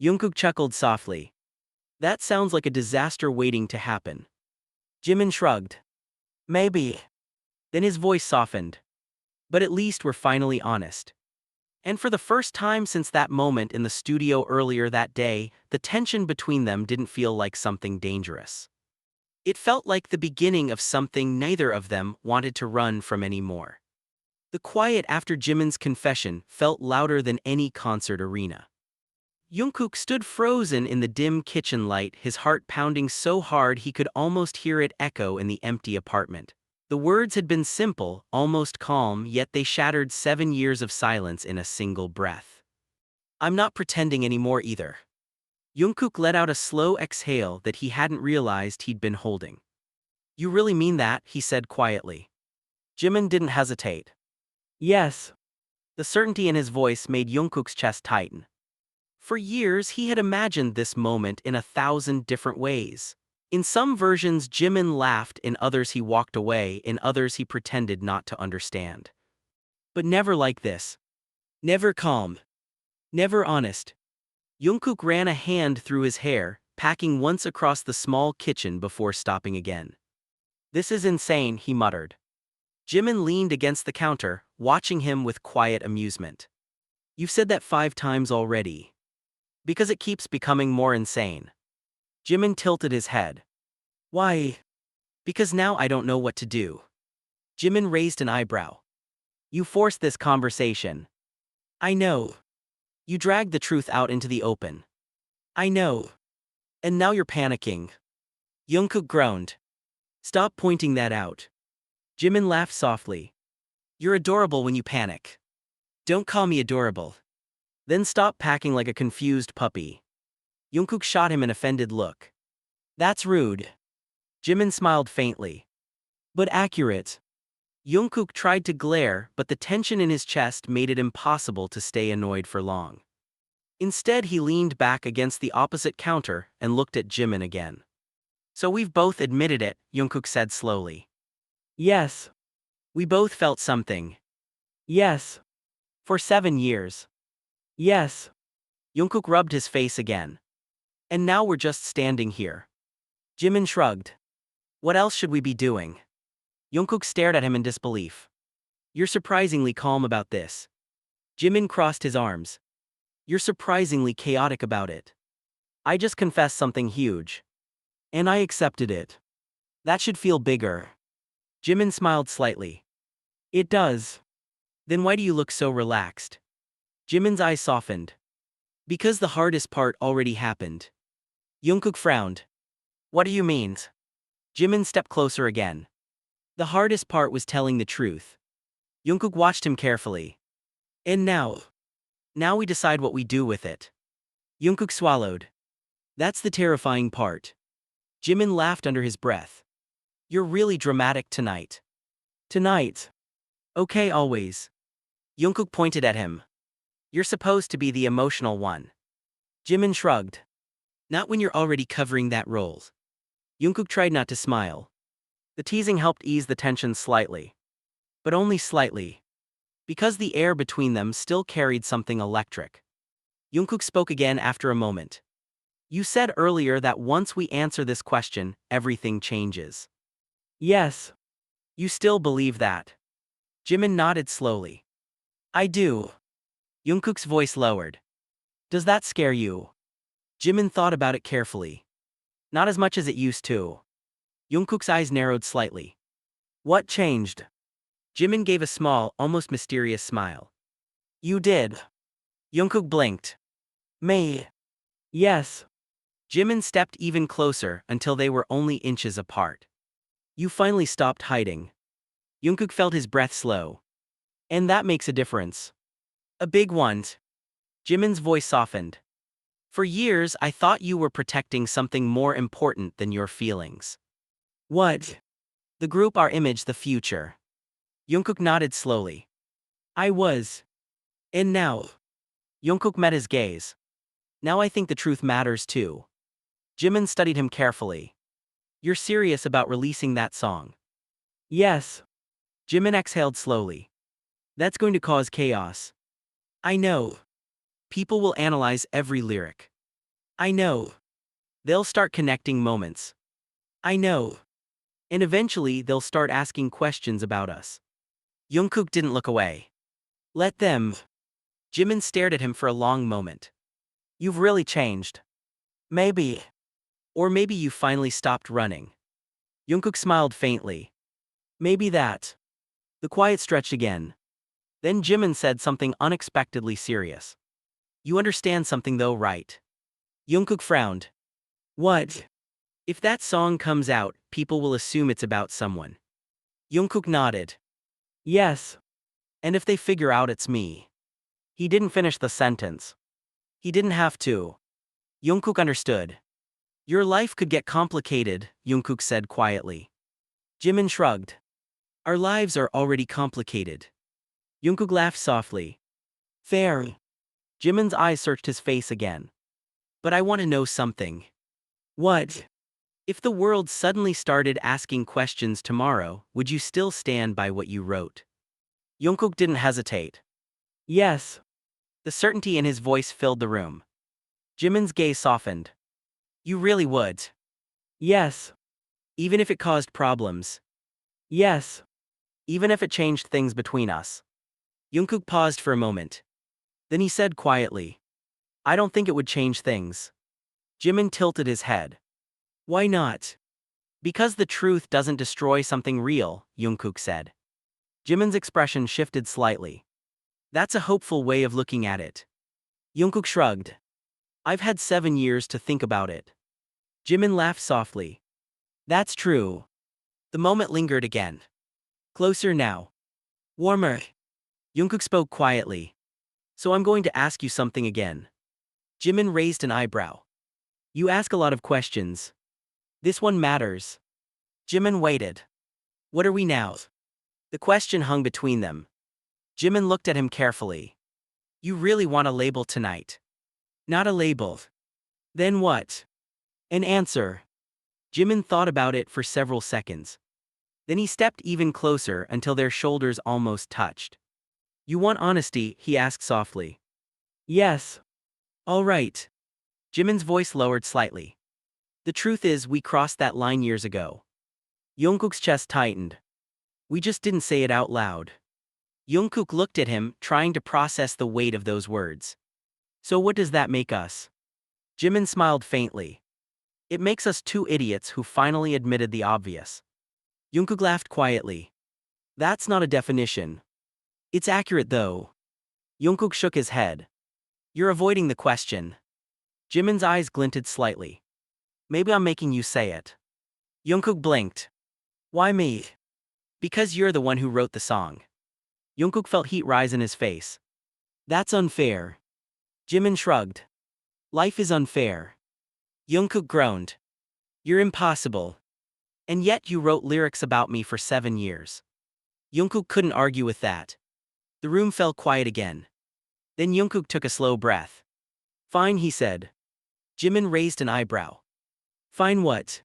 A: Jungkook chuckled softly. That sounds like a disaster waiting to happen. Jimin shrugged. Maybe. Then his voice softened. But at least we're finally honest. And for the first time since that moment in the studio earlier that day, the tension between them didn't feel like something dangerous. It felt like the beginning of something neither of them wanted to run from anymore. The quiet after Jimin's confession felt louder than any concert arena. Jungkook stood frozen in the dim kitchen light, his heart pounding so hard he could almost hear it echo in the empty apartment. The words had been simple, almost calm, yet they shattered 7 years of silence in a single breath. I'm not pretending anymore either. Jungkook let out a slow exhale that he hadn't realized he'd been holding. You really mean that? He said quietly. Jimin didn't hesitate. Yes. The certainty in his voice made Jungkook's chest tighten. For years, he had imagined this moment in 1,000 different ways. In some versions, Jimin laughed, in others he walked away, in others he pretended not to understand. But never like this. Never calm. Never honest. Jungkook ran a hand through his hair, packing once across the small kitchen before stopping again. This is insane, he muttered. Jimin leaned against the counter, watching him with quiet amusement. You've said that 5 times already. Because it keeps becoming more insane. Jimin tilted his head. Why? Because now I don't know what to do. Jimin raised an eyebrow. You forced this conversation. I know. You dragged the truth out into the open. I know. And now you're panicking. Jungkook groaned. Stop pointing that out. Jimin laughed softly. You're adorable when you panic. Don't call me adorable. Then stop packing like a confused puppy. Jungkook shot him an offended look. That's rude. Jimin smiled faintly. But accurate. Jungkook tried to glare, but the tension in his chest made it impossible to stay annoyed for long. Instead, he leaned back against the opposite counter and looked at Jimin again. So we've both admitted it, Jungkook said slowly. Yes. We both felt something. Yes. For 7 years. Yes. Jungkook rubbed his face again. And now we're just standing here. Jimin shrugged. What else should we be doing? Jungkook stared at him in disbelief. You're surprisingly calm about this. Jimin crossed his arms. You're surprisingly chaotic about it. I just confessed something huge. And I accepted it. That should feel bigger. Jimin smiled slightly. It does. Then why do you look so relaxed? Jimin's eyes softened. Because the hardest part already happened. Jungkook frowned. What do you mean? Jimin stepped closer again. The hardest part was telling the truth. Jungkook watched him carefully. And now? Now we decide what we do with it. Jungkook swallowed. That's the terrifying part. Jimin laughed under his breath. You're really dramatic tonight. Tonight. Okay, always. Jungkook pointed at him. You're supposed to be the emotional one. Jimin shrugged. Not when you're already covering that role. Jungkook tried not to smile. The teasing helped ease the tension slightly. But only slightly. Because the air between them still carried something electric. Jungkook spoke again after a moment. You said earlier that once we answer this question, everything changes. Yes. You still believe that? Jimin nodded slowly. I do. Jungkook's voice lowered. Does that scare you? Jimin thought about it carefully. Not as much as it used to. Jungkook's eyes narrowed slightly. What changed? Jimin gave a small, almost mysterious smile. You did. Jungkook blinked. Me. Yes. Jimin stepped even closer until they were only inches apart. You finally stopped hiding. Jungkook felt his breath slow. And that makes a difference. A big one. Jimin's voice softened. For years, I thought you were protecting something more important than your feelings. What? The group, our image, the future. Jungkook nodded slowly. I was. And now? Jungkook met his gaze. Now I think the truth matters too. Jimin studied him carefully. You're serious about releasing that song? Yes. Jimin exhaled slowly. That's going to cause chaos. I know. People will analyze every lyric. I know. They'll start connecting moments. I know. And eventually, they'll start asking questions about us. Jungkook didn't look away. Let them. Jimin stared at him for a long moment. You've really changed. Maybe. Or maybe you finally stopped running. Jungkook smiled faintly. Maybe that. The quiet stretched again. Then Jimin said something unexpectedly serious. You understand something though, right? Jungkook frowned. What? If that song comes out, people will assume it's about someone. Jungkook nodded. Yes. And if they figure out it's me. He didn't finish the sentence. He didn't have to. Jungkook understood. Your life could get complicated, Jungkook said quietly. Jimin shrugged. Our lives are already complicated. Jungkook laughed softly. Fair. Jimin's eyes searched his face again. But I want to know something. What? If the world suddenly started asking questions tomorrow, would you still stand by what you wrote? Jungkook didn't hesitate. Yes. The certainty in his voice filled the room. Jimin's gaze softened. You really would? Yes. Even if it caused problems? Yes. Even if it changed things between us? Jungkook paused for a moment. Then he said quietly. I don't think it would change things. Jimin tilted his head. Why not? Because the truth doesn't destroy something real, Jungkook said. Jimin's expression shifted slightly. That's a hopeful way of looking at it. Jungkook shrugged. I've had 7 years to think about it. Jimin laughed softly. That's true. The moment lingered again. Closer now. Warmer. Jungkook spoke quietly. So I'm going to ask you something again. Jimin raised an eyebrow. You ask a lot of questions. This one matters. Jimin waited. What are we now? The question hung between them. Jimin looked at him carefully. You really want a label tonight? Not a label. Then what? An answer. Jimin thought about it for several seconds. Then he stepped even closer until their shoulders almost touched. You want honesty? He asked softly. Yes. All right. Jimin's voice lowered slightly. The truth is, we crossed that line years ago. Jungkook's chest tightened. We just didn't say it out loud. Jungkook looked at him, trying to process the weight of those words. So what does that make us? Jimin smiled faintly. It makes us two idiots who finally admitted the obvious. Jungkook laughed quietly. That's not a definition. It's accurate though. Jungkook shook his head. You're avoiding the question. Jimin's eyes glinted slightly. Maybe I'm making you say it. Jungkook blinked. Why me? Because you're the one who wrote the song. Jungkook felt heat rise in his face. That's unfair. Jimin shrugged. Life is unfair. Jungkook groaned. You're impossible. And yet you wrote lyrics about me for 7 years. Jungkook couldn't argue with that. The room fell quiet again. Then Jungkook took a slow breath. Fine, he said. Jimin raised an eyebrow. Fine what?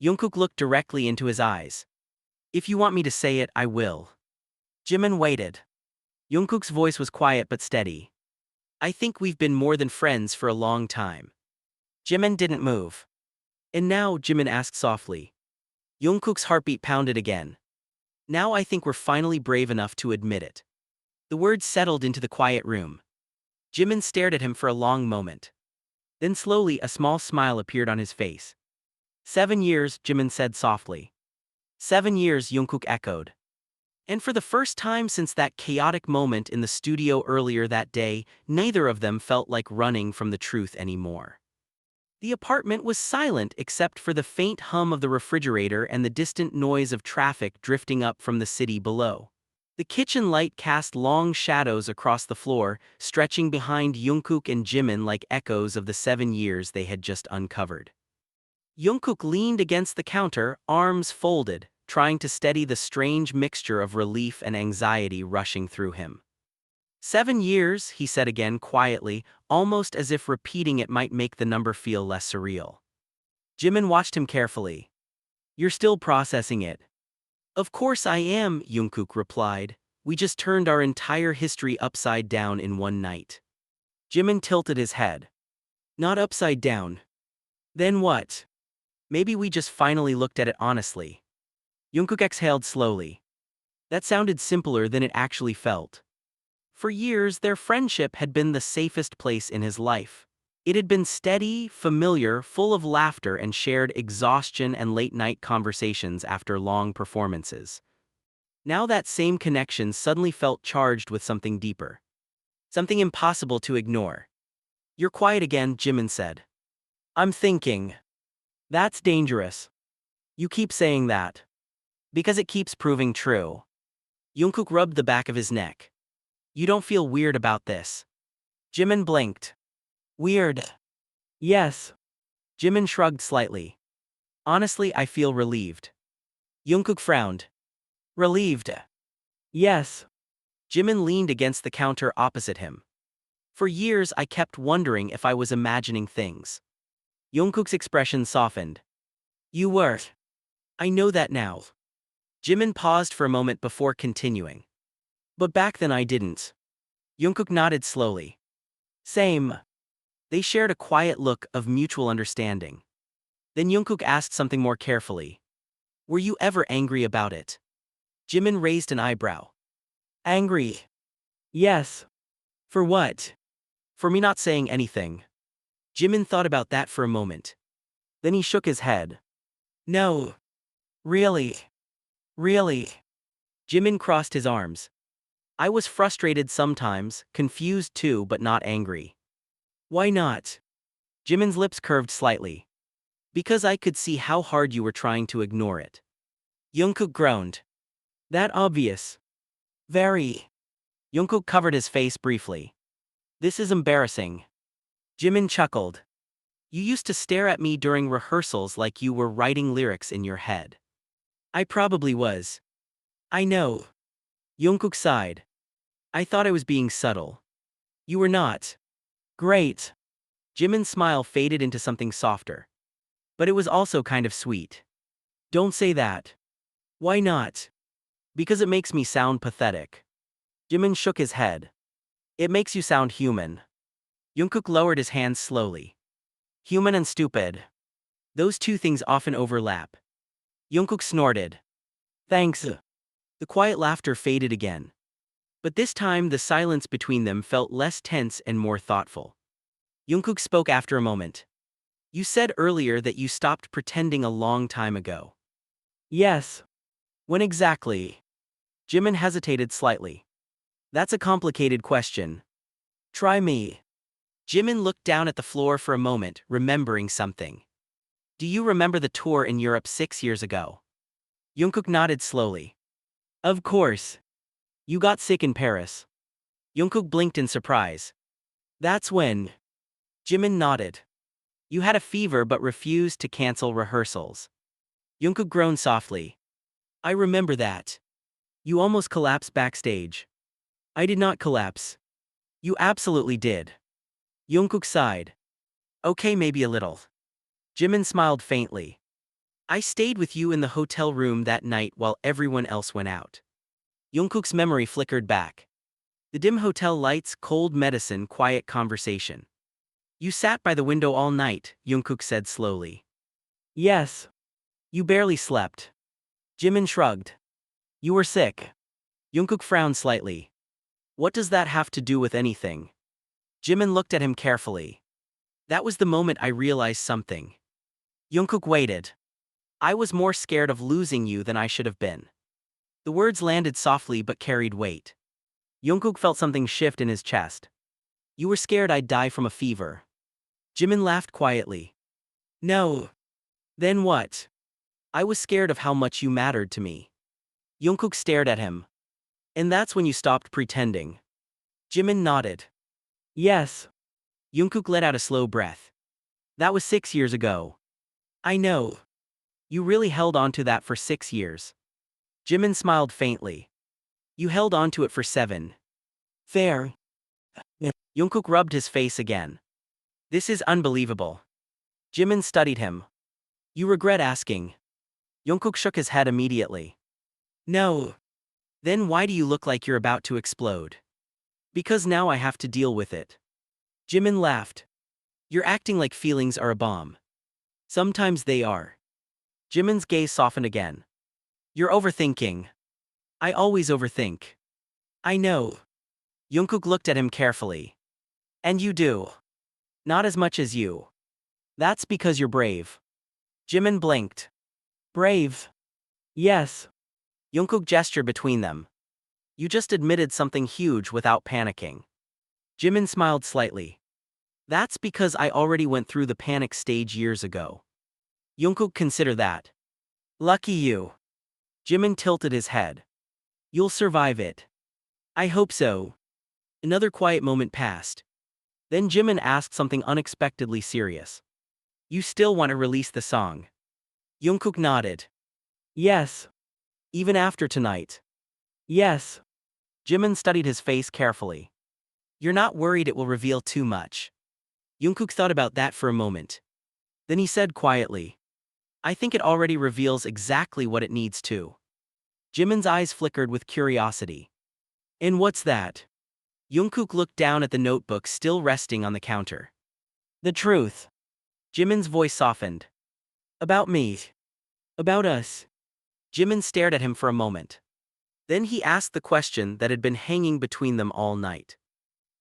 A: Jungkook looked directly into his eyes. If you want me to say it, I will. Jimin waited. Jungkook's voice was quiet but steady. I think we've been more than friends for a long time. Jimin didn't move. And now, Jimin asked softly. Jungkook's heartbeat pounded again. Now I think we're finally brave enough to admit it. The words settled into the quiet room. Jimin stared at him for a long moment. Then slowly a small smile appeared on his face. 7 years, Jimin said softly. 7 years, Jungkook echoed. And for the first time since that chaotic moment in the studio earlier that day, neither of them felt like running from the truth anymore. The apartment was silent except for the faint hum of the refrigerator and the distant noise of traffic drifting up from the city below. The kitchen light cast long shadows across the floor, stretching behind Jungkook and Jimin like echoes of the 7 years they had just uncovered. Jungkook leaned against the counter, arms folded, trying to steady the strange mixture of relief and anxiety rushing through him. 7 years, he said again quietly, almost as if repeating it might make the number feel less surreal. Jimin watched him carefully. You're still processing it. Of course I am, Jungkook replied. We just turned our entire history upside down in one night. Jimin tilted his head. Not upside down. Then what? Maybe we just finally looked at it honestly. Jungkook exhaled slowly. That sounded simpler than it actually felt. For years, their friendship had been the safest place in his life. It had been steady, familiar, full of laughter and shared exhaustion and late-night conversations after long performances. Now that same connection suddenly felt charged with something deeper. Something impossible to ignore. "You're quiet again," Jimin said. "I'm thinking. That's dangerous. You keep saying that. Because it keeps proving true." Jungkook rubbed the back of his neck. "You don't feel weird about this?" Jimin blinked. "Weird? Yes." Jimin shrugged slightly. "Honestly, I feel relieved." Jungkook frowned. "Relieved?" "Yes." Jimin leaned against the counter opposite him. "For years I kept wondering if I was imagining things." Jungkook's expression softened. "You were. I know that now." Jimin paused for a moment before continuing. "But back then I didn't." Jungkook nodded slowly. "Same." They shared a quiet look of mutual understanding. Then Jungkook asked something more carefully. "Were you ever angry about it?" Jimin raised an eyebrow. "Angry? Yes." "For what?" "For me not saying anything." Jimin thought about that for a moment. Then he shook his head. "No. Really. Really." Jimin crossed his arms. "I was frustrated sometimes, confused too, but not angry." "Why not?" Jimin's lips curved slightly. "Because I could see how hard you were trying to ignore it." Jungkook groaned. "That obvious?" "Very." Jungkook covered his face briefly. "This is embarrassing." Jimin chuckled. "You used to stare at me during rehearsals like you were writing lyrics in your head." "I probably was." "I know." Jungkook sighed. "I thought I was being subtle." "You were not." "Great." Jimin's smile faded into something softer. "But it was also kind of sweet." "Don't say that." "Why not?" "Because it makes me sound pathetic." Jimin shook his head. "It makes you sound human." Jungkook lowered his hands slowly. "Human and stupid. Those two things often overlap." Jungkook snorted. "Thanks." The quiet laughter faded again. But this time the silence between them felt less tense and more thoughtful. Jungkook spoke after a moment. "You said earlier that you stopped pretending a long time ago." "Yes." "When exactly?" Jimin hesitated slightly. "That's a complicated question." "Try me." Jimin looked down at the floor for a moment, remembering something. "Do you remember the tour in Europe 6 years ago?" Jungkook nodded slowly. "Of course. You got sick in Paris." Jungkook blinked in surprise. "That's when." Jimin nodded. "You had a fever but refused to cancel rehearsals." Jungkook groaned softly. "I remember that. You almost collapsed backstage." "I did not collapse." "You absolutely did." Jungkook sighed. "Okay, maybe a little." Jimin smiled faintly. "I stayed with you in the hotel room that night while everyone else went out." Jungkook's memory flickered back. The dim hotel lights, cold medicine, quiet conversation. "You sat by the window all night," Jungkook said slowly. "Yes." "You barely slept." Jimin shrugged. "You were sick." Jungkook frowned slightly. "What does that have to do with anything?" Jimin looked at him carefully. "That was the moment I realized something." Jungkook waited. "I was more scared of losing you than I should have been." The words landed softly but carried weight. Jungkook felt something shift in his chest. "You were scared I'd die from a fever." Jimin laughed quietly. "No." "Then what?" "I was scared of how much you mattered to me." Jungkook stared at him. "And that's when you stopped pretending." Jimin nodded. "Yes." Jungkook let out a slow breath. "That was 6 years ago." "I know." "You really held on to that for 6 years." Jimin smiled faintly. "You held on to it for 7. Fair." Jungkook rubbed his face again. "This is unbelievable." Jimin studied him. "You regret asking?" Jungkook shook his head immediately. "No." "Then why do you look like you're about to explode?" "Because now I have to deal with it." Jimin laughed. You're acting like feelings are a bomb. Sometimes they are. Jimin's gaze softened again. You're overthinking. I always overthink. I know. Jungkook looked at him carefully. And you do. Not as much as you. That's because you're brave. Jimin blinked. Brave? Yes. Jungkook gestured between them. You just admitted something huge without panicking. Jimin smiled slightly. That's because I already went through the panic stage years ago. Jungkook, consider that. Lucky you. Jimin tilted his head. You'll survive it. I hope so. Another quiet moment passed. Then Jimin asked something unexpectedly serious. You still want to release the song? Jungkook nodded. Yes. Even after tonight? Yes. Jimin studied his face carefully. You're not worried it will reveal too much? Jungkook thought about that for a moment. Then he said quietly. I think it already reveals exactly what it needs to. Jimin's eyes flickered with curiosity. And what's that? Jungkook looked down at the notebook still resting on the counter. The truth. Jimin's voice softened. About me. About us. Jimin stared at him for a moment. Then he asked the question that had been hanging between them all night.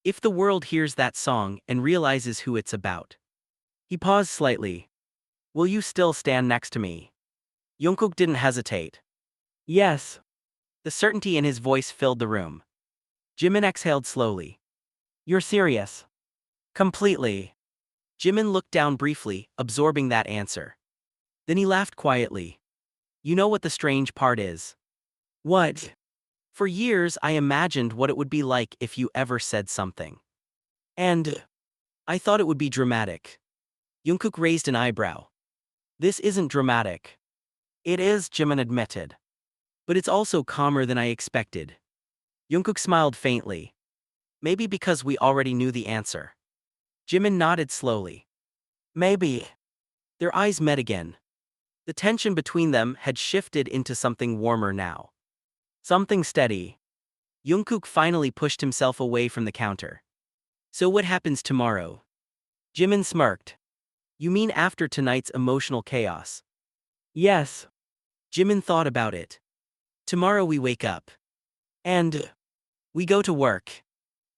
A: If the world hears that song and realizes who it's about. He paused slightly. Will you still stand next to me? Jungkook didn't hesitate. Yes. The certainty in his voice filled the room. Jimin exhaled slowly. You're serious? Completely. Jimin looked down briefly, absorbing that answer. Then he laughed quietly. You know what the strange part is? What? For years I imagined what it would be like if you ever said something. And I thought it would be dramatic. Jungkook raised an eyebrow. This isn't dramatic. It is, Jimin admitted. But it's also calmer than I expected. Jungkook smiled faintly. Maybe because we already knew the answer. Jimin nodded slowly. Maybe. Their eyes met again. The tension between them had shifted into something warmer now. Something steady. Jungkook finally pushed himself away from the counter. So what happens tomorrow? Jimin smirked. You mean after tonight's emotional chaos? Yes. Jimin thought about it. Tomorrow we wake up. And we go to work.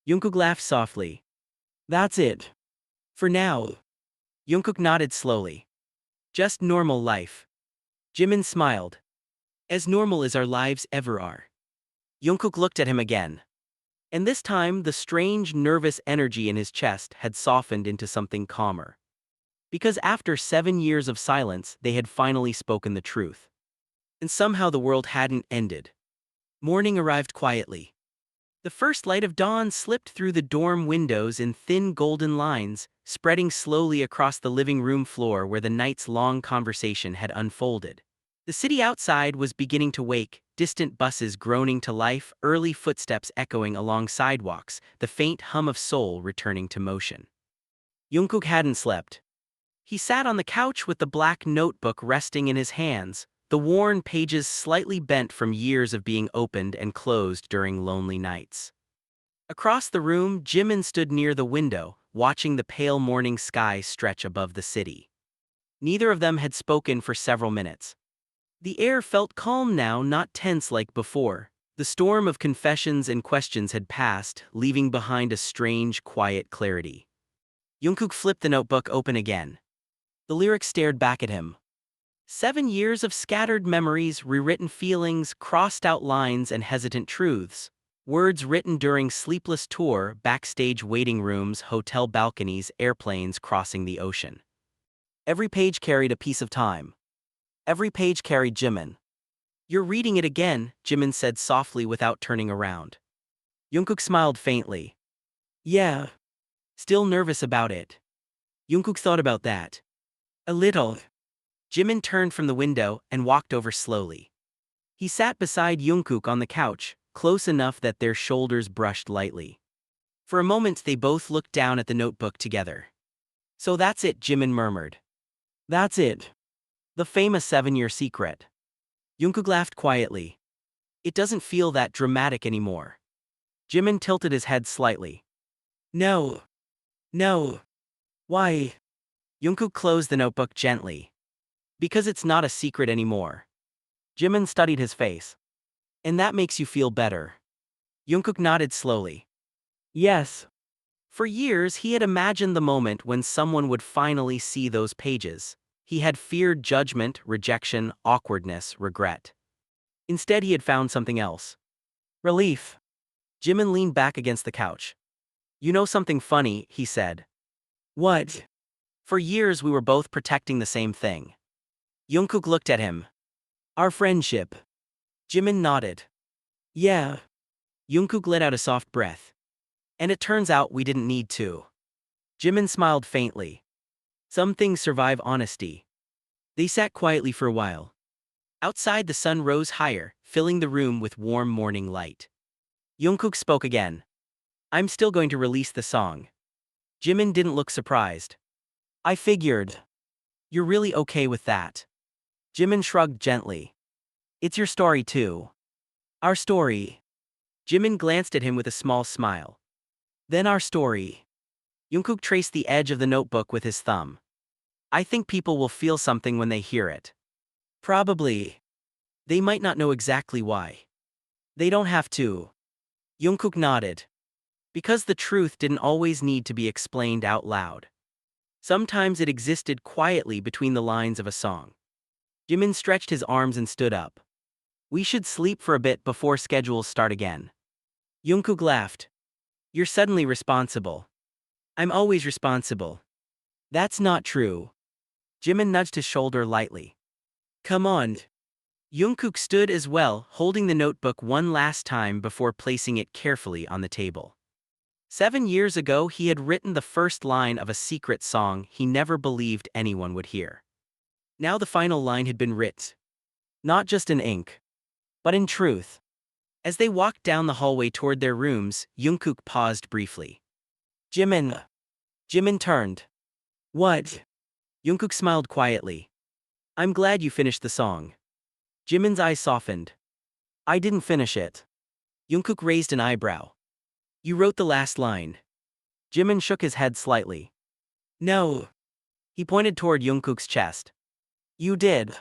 A: Jungkook laughed softly. That's it. For now. Jungkook nodded slowly. Just normal life. Jimin smiled. As normal as our lives ever are. Jungkook looked at him again. And this time the strange nervous energy in his chest had softened into something calmer. Because after 7 years of silence they had finally spoken the truth. And somehow the world hadn't ended. Morning arrived quietly. The first light of dawn slipped through the dorm windows in thin golden lines, spreading slowly across the living room floor where the night's long conversation had unfolded. The city outside was beginning to wake, distant buses groaning to life, early footsteps echoing along sidewalks, the faint hum of soul returning to motion. Jungkook hadn't slept. He sat on the couch with the black notebook resting in his hands, the worn pages slightly bent from years of being opened and closed during lonely nights. Across the room, Jimin stood near the window, watching the pale morning sky stretch above the city. Neither of them had spoken for several minutes. The air felt calm now, not tense like before. The storm of confessions and questions had passed, leaving behind a strange, quiet clarity. Jungkook flipped the notebook open again. The lyrics stared back at him. 7 years of scattered memories, rewritten feelings, crossed out lines, and hesitant truths. Words written during sleepless tour, backstage waiting rooms, hotel balconies, airplanes crossing the ocean. Every page carried a piece of time. Every page carried Jimin. You're reading it again, Jimin said softly without turning around. Jungkook smiled faintly. Yeah. Still nervous about it. Jungkook thought about that. A little. Jimin turned from the window and walked over slowly. He sat beside Jungkook on the couch, close enough that their shoulders brushed lightly. For a moment they both looked down at the notebook together. So that's it, Jimin murmured. That's it. The famous 7-year secret. Jungkook laughed quietly. It doesn't feel that dramatic anymore. Jimin tilted his head slightly. No. No. Why? Jungkook closed the notebook gently. Because it's not a secret anymore. Jimin studied his face. And that makes you feel better. Jungkook nodded slowly. Yes. For years, he had imagined the moment when someone would finally see those pages. He had feared judgment, rejection, awkwardness, regret. Instead, he had found something else. Relief. Jimin leaned back against the couch. You know something funny, he said. What? For years, we were both protecting the same thing. Jungkook looked at him. Our friendship. Jimin nodded. Yeah. Jungkook let out a soft breath. And it turns out we didn't need to. Jimin smiled faintly. Some things survive honesty. They sat quietly for a while. Outside, the sun rose higher, filling the room with warm morning light. Jungkook spoke again. I'm still going to release the song. Jimin didn't look surprised. I figured. You're really okay with that. Jimin shrugged gently. It's your story too. Our story. Jimin glanced at him with a small smile. Then our story. Jungkook traced the edge of the notebook with his thumb. I think people will feel something when they hear it. Probably. They might not know exactly why. They don't have to. Jungkook nodded. Because the truth didn't always need to be explained out loud. Sometimes it existed quietly between the lines of a song. Jimin stretched his arms and stood up. We should sleep for a bit before schedules start again. Jungkook laughed. You're suddenly responsible. I'm always responsible. That's not true. Jimin nudged his shoulder lightly. Come on. Jungkook stood as well, holding the notebook one last time before placing it carefully on the table. 7 years ago, he had written the first line of a secret song he never believed anyone would hear. Now the final line had been writ. Not just in ink, but in truth. As they walked down the hallway toward their rooms, Jungkook paused briefly. Jimin. Jimin turned. What? Jungkook smiled quietly. I'm glad you finished the song. Jimin's eyes softened. I didn't finish it. Jungkook raised an eyebrow. You wrote the last line. Jimin shook his head slightly. No. He pointed toward Jungkook's chest. You did.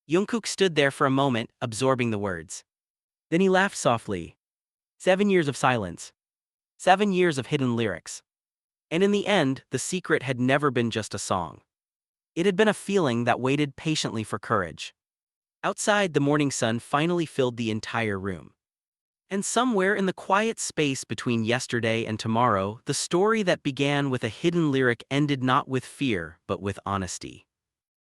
A: Jungkook stood there for a moment, absorbing the words. Then he laughed softly. 7 years of silence. 7 years of hidden lyrics. And in the end, the secret had never been just a song. It had been a feeling that waited patiently for courage. Outside, the morning sun finally filled the entire room. And somewhere in the quiet space between yesterday and tomorrow, the story that began with a hidden lyric ended not with fear, but with honesty.